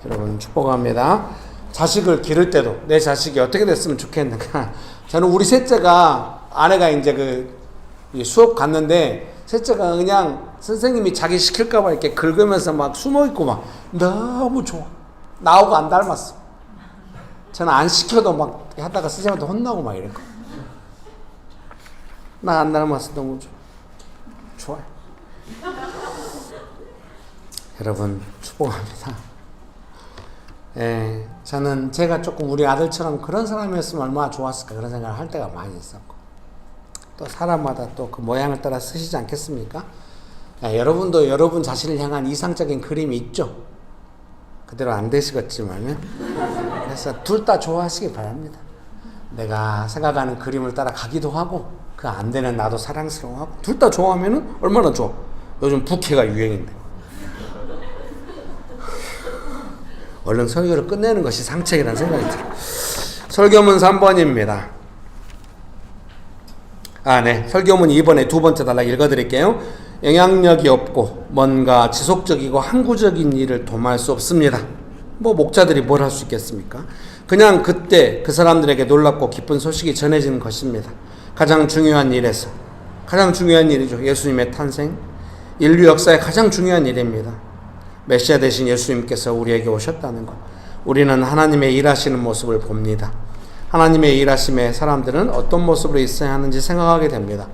D: 여러분 축복합니다. 자식을 기를 때도 내 자식이 어떻게 됐으면 좋겠는가? 저는 우리 셋째가, 아내가 이제 수업 갔는데 셋째가 그냥 선생님이 자기 시킬까봐 이렇게 긁으면서 막 숨어있고 막 너무 좋아. 나하고 안 닮았어. 저는 안 시켜도 막 하다가 선생님한테 혼나고 막 이랬고. 나 안 닮았어. 너무 좋아요. 여러분 축복합니다. 저는 제가 조금 우리 아들처럼 그런 사람이었으면 얼마나 좋았을까 그런 생각을 할 때가 많이 있었고, 또 사람마다 또 그 모양을 따라 쓰시지 않겠습니까? 여러분도 여러분 자신을 향한 이상적인 그림이 있죠. 그대로 안 되시겠지만, 그래서 둘 다 좋아하시기 바랍니다. 내가 생각하는 그림을 따라 가기도 하고 그 안 되는 나도 사랑스러워하고, 둘 다 좋아하면은 얼마나 좋아. 요즘 부캐가 유행인데. 얼른 설교를 끝내는 것이 상책이라는 생각이 들어요. 설교문 3번입니다. 설교문 2번에 두 번째 단락 읽어드릴게요. 영향력이 없고 뭔가 지속적이고 항구적인 일을 도모할 수 없습니다. 목자들이 뭘 할 수 있겠습니까? 그냥 그때 그 사람들에게 놀랍고 기쁜 소식이 전해지는 것입니다. 가장 중요한 일에서 가장 중요한 일이죠. 예수님의 탄생, 인류 역사의 가장 중요한 일입니다. 메시아 되신 예수님께서 우리에게 오셨다는 것. 우리는 하나님의 일하시는 모습을 봅니다. 하나님의 일하심에 사람들은 어떤 모습으로 있어야 하는지 생각하게 됩니다.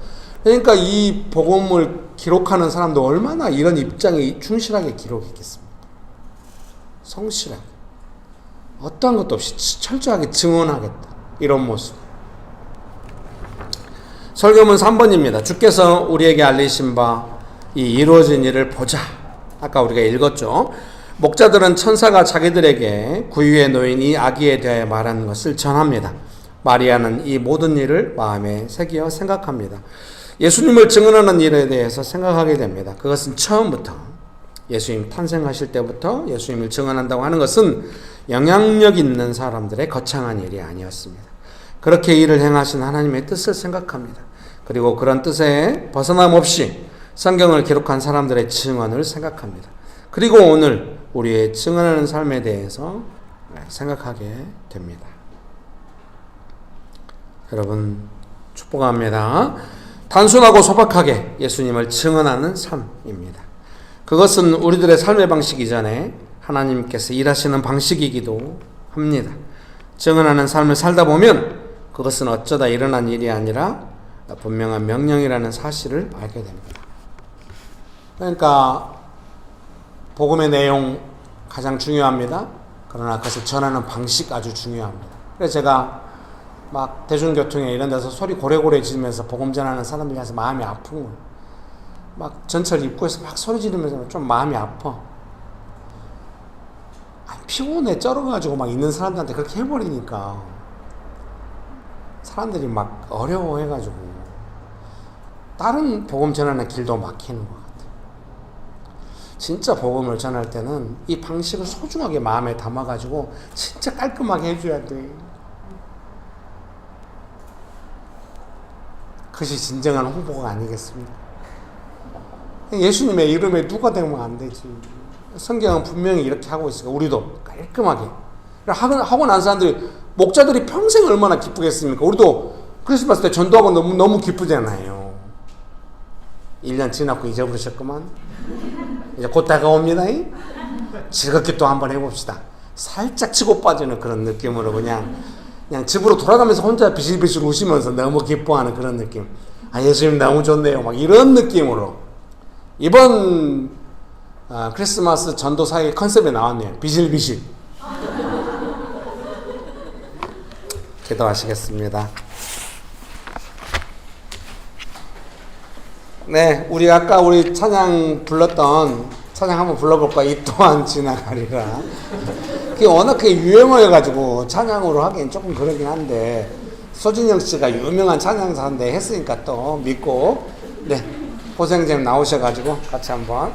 D: 그러니까 이 복음을 기록하는 사람도 얼마나 이런 입장에 충실하게 기록했겠습니까? 성실하게. 어떠한 것도 없이 철저하게 증언하겠다. 이런 모습. 설교문 3번입니다. 주께서 우리에게 알리신 바 이 이루어진 일을 보자. 아까 우리가 읽었죠. 목자들은 천사가 자기들에게 구유에 놓인 이 아기에 대하여 말하는 것을 전합니다. 마리아는 이 모든 일을 마음에 새기어 생각합니다. 예수님을 증언하는 일에 대해서 생각하게 됩니다. 그것은 처음부터 예수님 탄생하실 때부터 예수님을 증언한다고 하는 것은 영향력 있는 사람들의 거창한 일이 아니었습니다. 그렇게 일을 행하신 하나님의 뜻을 생각합니다. 그리고 그런 뜻에 벗어남 없이 성경을 기록한 사람들의 증언을 생각합니다. 그리고 오늘 우리의 증언하는 삶에 대해서 생각하게 됩니다. 여러분 축복합니다. 단순하고 소박하게 예수님을 증언하는 삶입니다. 그것은 우리들의 삶의 방식 이전에 하나님께서 일하시는 방식이기도 합니다. 증언하는 삶을 살다 보면 그것은 어쩌다 일어난 일이 아니라 분명한 명령이라는 사실을 알게 됩니다. 그러니까 복음의 내용 가장 중요합니다. 그러나 그것을 전하는 방식 아주 중요합니다. 그래서 제가 막 대중교통에 이런 데서 소리 고래고래 지르면서 복음 전하는 사람들이 와서 마음이 아픈 거예요. 막 전철 입구에서 막 소리 지르면서 좀 마음이 아파. 피곤해 쩔어가지고 막 있는 사람들한테 그렇게 해버리니까 사람들이 막 어려워해가지고 다른 복음 전하는 길도 막히는 것 같아요. 진짜 복음을 전할 때는 이 방식을 소중하게 마음에 담아가지고 진짜 깔끔하게 해줘야 돼. 그것이 진정한 후보가 아니겠습니까? 예수님의 이름에 누가 되면 안 되지. 성경은 분명히 이렇게 하고 있으니까 우리도 깔끔하게 하고 난 사람들이 목자들이 평생 얼마나 기쁘겠습니까? 우리도 크리스마스 때 전도하고 너무 기쁘잖아요. 1년 지나고 잊어버리셨구만. 이제 곧 다가옵니다. 즐겁게 또 한번 해봅시다. 살짝 치고 빠지는 그런 느낌으로 그냥 집으로 돌아가면서 혼자 비실비실 웃으면서 너무 기뻐하는 그런 느낌. 예수님 너무 좋네요. 막 이런 느낌으로. 이번 크리스마스 전도사의 컨셉에 나왔네요. 비실비실. 기도하시겠습니다. 네, 우리 아까 찬양 불렀던 찬양 한번 불러볼까? 이 또한 지나가리라. 그게 워낙 유행어여가지고 찬양으로 하기엔 조금 그러긴 한데 소진영 씨가 유명한 찬양사인데 했으니까 또 믿고 네 고생잼 나오셔가지고 같이 한번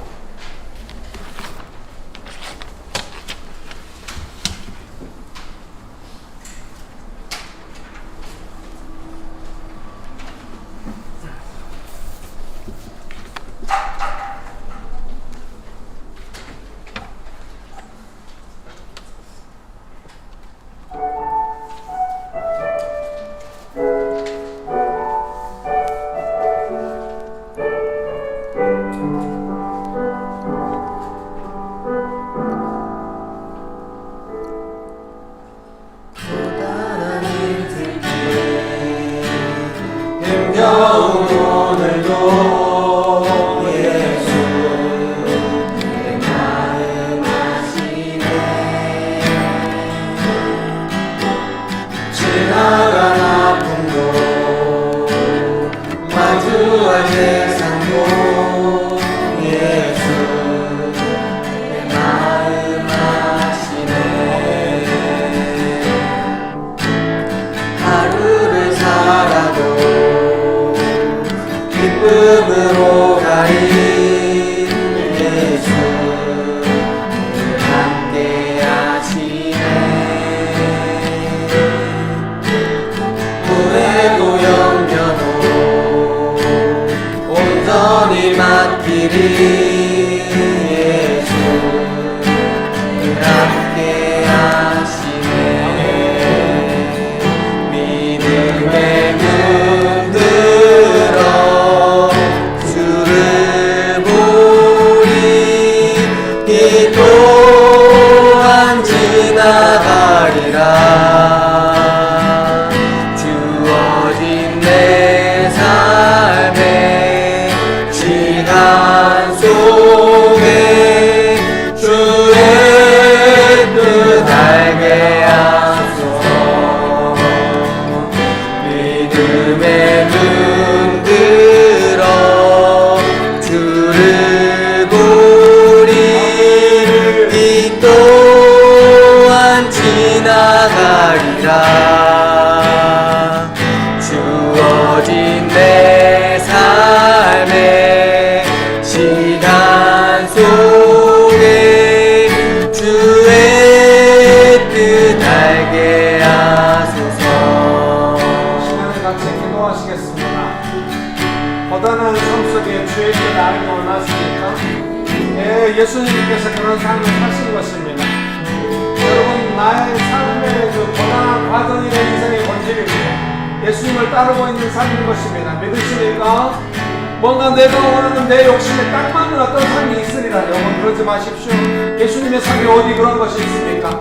D: 주에게 나를 원하십니까? 예, 예수님께서 그런 삶을 사신 것입니다. 여러분, 나의 삶의 그 고난한 과정이 내 인생의 본질입니다. 예수님을 따르고 있는 삶인 것입니다. 믿으십니까? 뭔가 내가 원하는 내 욕심에 딱 맞는 어떤 삶이 있으리라. 여러분, 그러지 마십시오. 예수님의 삶이 어디 그런 것이 있습니까?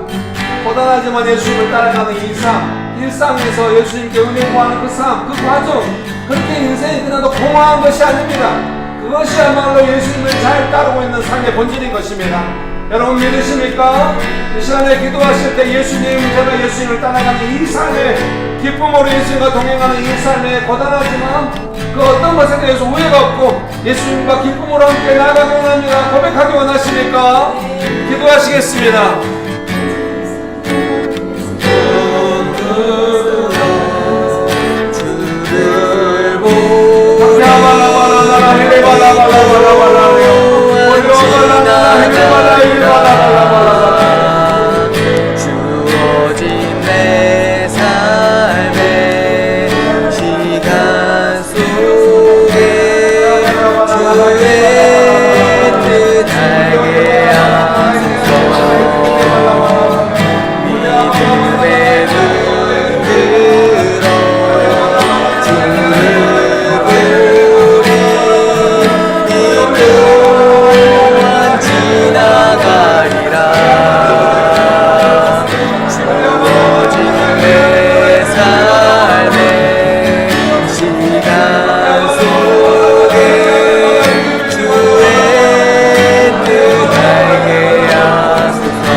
D: 고단하지만 예수님을 따라가는 이 삶, 일상에서 예수님께 은혜 구하는 그 삶, 그 과정, 그렇게 인생이 그냥 공허한 것이 아닙니다. 그것이야말로 예수님을 잘 따르고 있는 삶의 본질인 것입니다. 여러분, 믿으십니까? 이 시간에 기도하실 때 예수님, 제가 예수님을 따라가는 이 삶의 기쁨으로 예수님과 동행하는 이 삶에 고단하지만 그 어떤 것에 대해서 후회가 없고 예수님과 기쁨으로 함께 나아가기 원합니다. 고백하기 원하십니까? 기도하시겠습니다.
B: 주어진 내 삶의 시간 속에 주의 뜻 알게 하소서. 믿음의 눈 들어 주를 부리 이 또한 지나가리라. 주어진 내 삶의 시간 속에 주의 뜻 알게 하소서.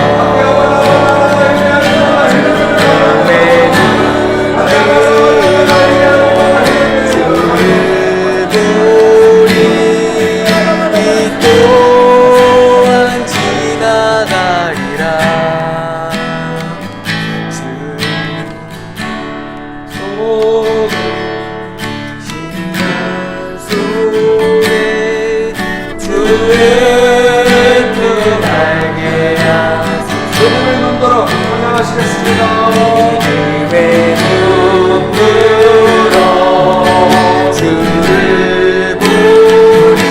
B: 믿음의 눈으로 주를 보리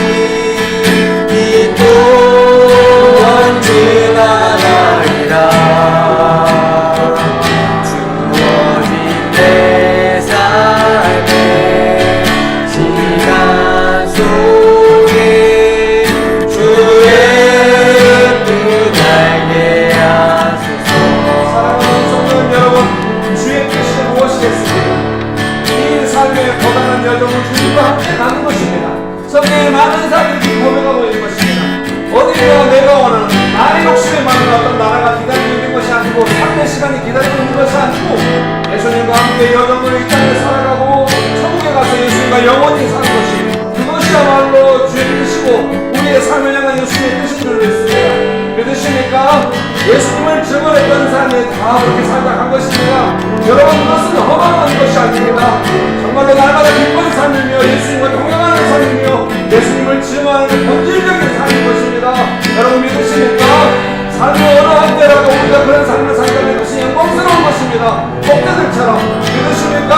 B: 이 또한 지나가리라. 주어진 내 삶의 시간 속에 주의 뜻 알게 하소서.
D: 여러분, 주의 뜻이 무엇이겠습니까? 이 삶의 고단한 여정을 주님과 함께 가는 것입니다. 성경에 많은 사람들이 고백하고 있는 것입니다. 어디가 내가 원하는 나의 욕심에 맞는 어떤 나라가 기다리고 있는 것이 아니고 삶의 시간이 기다리고 있는 것이 아니고 예수님과 함께 여정을 이 땅에 살아가고 천국에 가서 예수님과 영원히 사는 것이 그것이야말로 주의 뜻이고 우리의 삶을 향한 예수님의 뜻인 줄 믿습니다. 믿으십니까? 예수님을 증언했던 삶이 다 그렇게 살다 간 것입니다. 여러분, 그것은 허망한 것이 아닙니다. 정말로 날마다 기쁜 삶이며 예수님과 동행하는 삶이며 예수님을 증언하는 본질적인 삶인 것입니다. 여러분, 믿으십니까? 삶이 어느 한때라도 우리가 그런 삶을 산다는 것이 영광스러운 것입니다. 복자들처럼 믿으십니까?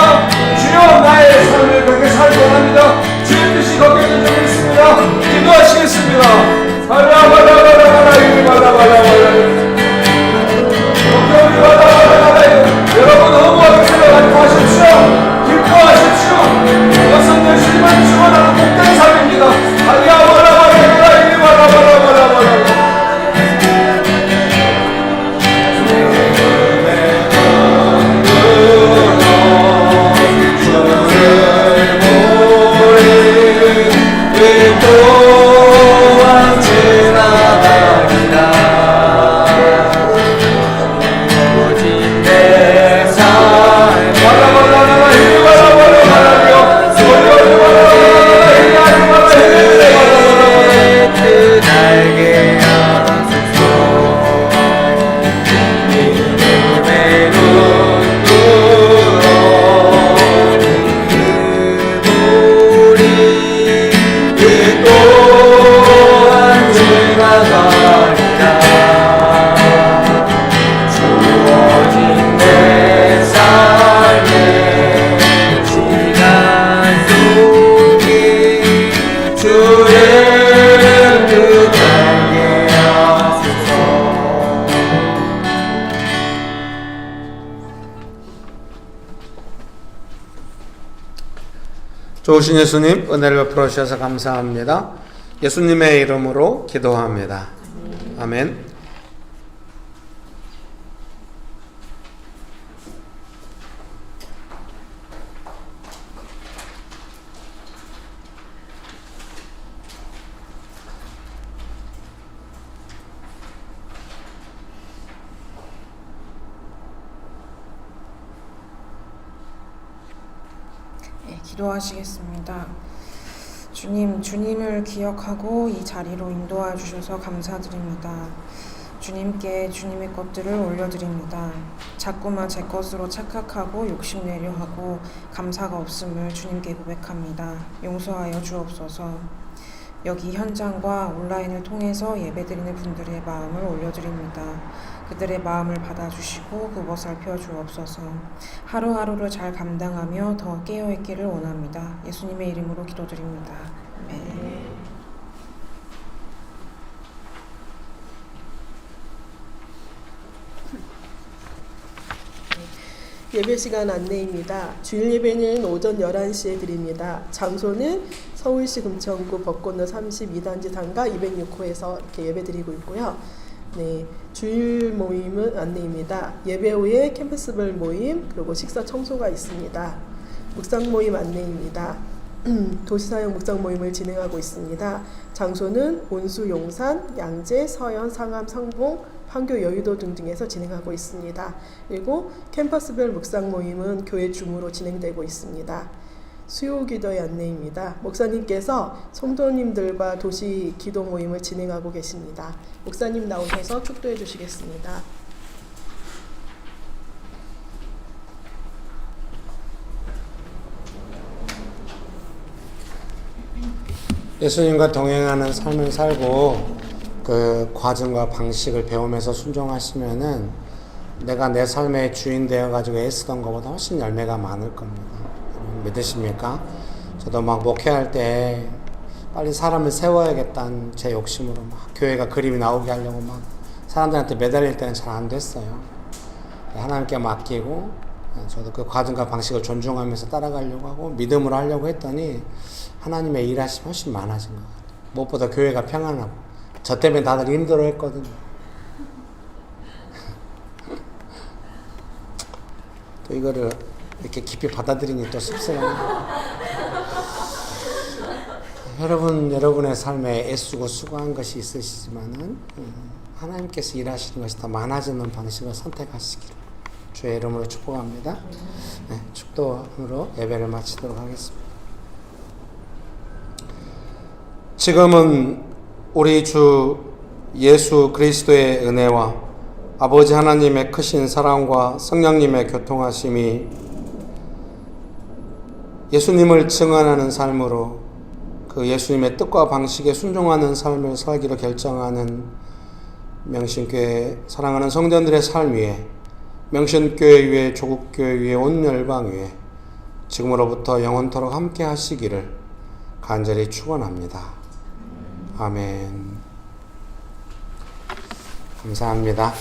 D: 주여, 나의 삶을 그렇게 살기 원합니다. 주의 뜻이 거기에 있는 점이 있습니다. 기도하시겠습니다. 여러분, 허무하게 생각하지 마십시오. 기뻐하십시오. 이것은 예수님을 증언하는 복된 삶입니다.
B: 또한 지나가리라. 주어진 내 삶의 뜻 알게 하소서. 믿음의 눈으로 우리 이
D: 좋으신 예수님, 은혜를 베풀어 주셔서 감사합니다. 예수님의 이름으로 기도합니다. 아멘.
E: 네, 기도하시겠습니다. 주님을 기억하고 이 자리로 인도하여 주셔서 감사드립니다. 주님께 주님의 것들을 올려드립니다. 자꾸만 제 것으로 착각하고 욕심내려 하고 감사가 없음을 주님께 고백합니다. 용서하여 주옵소서. 여기 현장과 온라인을 통해서 예배드리는 분들의 마음을 올려드립니다. 그들의 마음을 받아주시고 굽어 살펴 주옵소서. 하루하루를 잘 감당하며 더 깨어있기를 원합니다. 예수님의 이름으로 기도드립니다. 아멘.
A: 예배 시간 안내입니다. 주일 예배는 오전 11시에 드립니다. 장소는 서울시 금천구 벚꽃로 32단지 상가 206호에서 이렇게 예배 드리고 있고요. 네, 주일 모임은 안내입니다. 예배 후에 캠퍼스별 모임 그리고 식사 청소가 있습니다. 묵상 모임 안내입니다. 도시사역 묵상 모임을 진행하고 있습니다. 장소는 온수, 용산, 양재, 서현, 상암, 성봉, 판교, 여의도 등등에서 진행하고 있습니다. 그리고 캠퍼스별 묵상 모임은 교회 줌으로 진행되고 있습니다. 수요 기도의 안내입니다. 목사님께서 성도님들과 도시 기도 모임을 진행하고 계십니다. 목사님 나오셔서 축도해 주시겠습니다.
D: 예수님과 동행하는 삶을 살고 그 과정과 방식을 배우면서 순종하시면은 내가 내 삶의 주인 되어가지고 애쓰던 것보다 훨씬 열매가 많을 겁니다. 믿으십니까? 저도 막 목회할 때 빨리 사람을 세워야겠다는 제 욕심으로 막 교회가 그림이 나오게 하려고 막 사람들한테 매달릴 때는 잘 안 됐어요. 하나님께 맡기고 저도 그 과정과 방식을 존중하면서 따라가려고 하고 믿음으로 하려고 했더니 하나님의 일하심이 훨씬 많아진 것 같아요. 무엇보다 교회가 평안하고 저 때문에 다들 힘들어했거든요. 또 이거를 이렇게 깊이 받아들이니 또 씁쓸하네요. 여러분의 삶에 애쓰고 수고한 것이 있으시지만은 하나님께서 일하시는 것이 더 많아지는 방식을 선택하시기를 주의 이름으로 축복합니다. 네, 축도로 예배를 마치도록 하겠습니다. 지금은 우리 주 예수 그리스도의 은혜와 아버지 하나님의 크신 사랑과 성령님의 교통하심이 예수님을 증언하는 삶으로 그 예수님의 뜻과 방식에 순종하는 삶을 살기로 결정하는 명신교회 사랑하는 성도들의 삶 위에 명신교회 위에 조국교회 위에 온 열방 위에 지금으로부터 영원토록 함께 하시기를 간절히 축원합니다. 아멘. 감사합니다.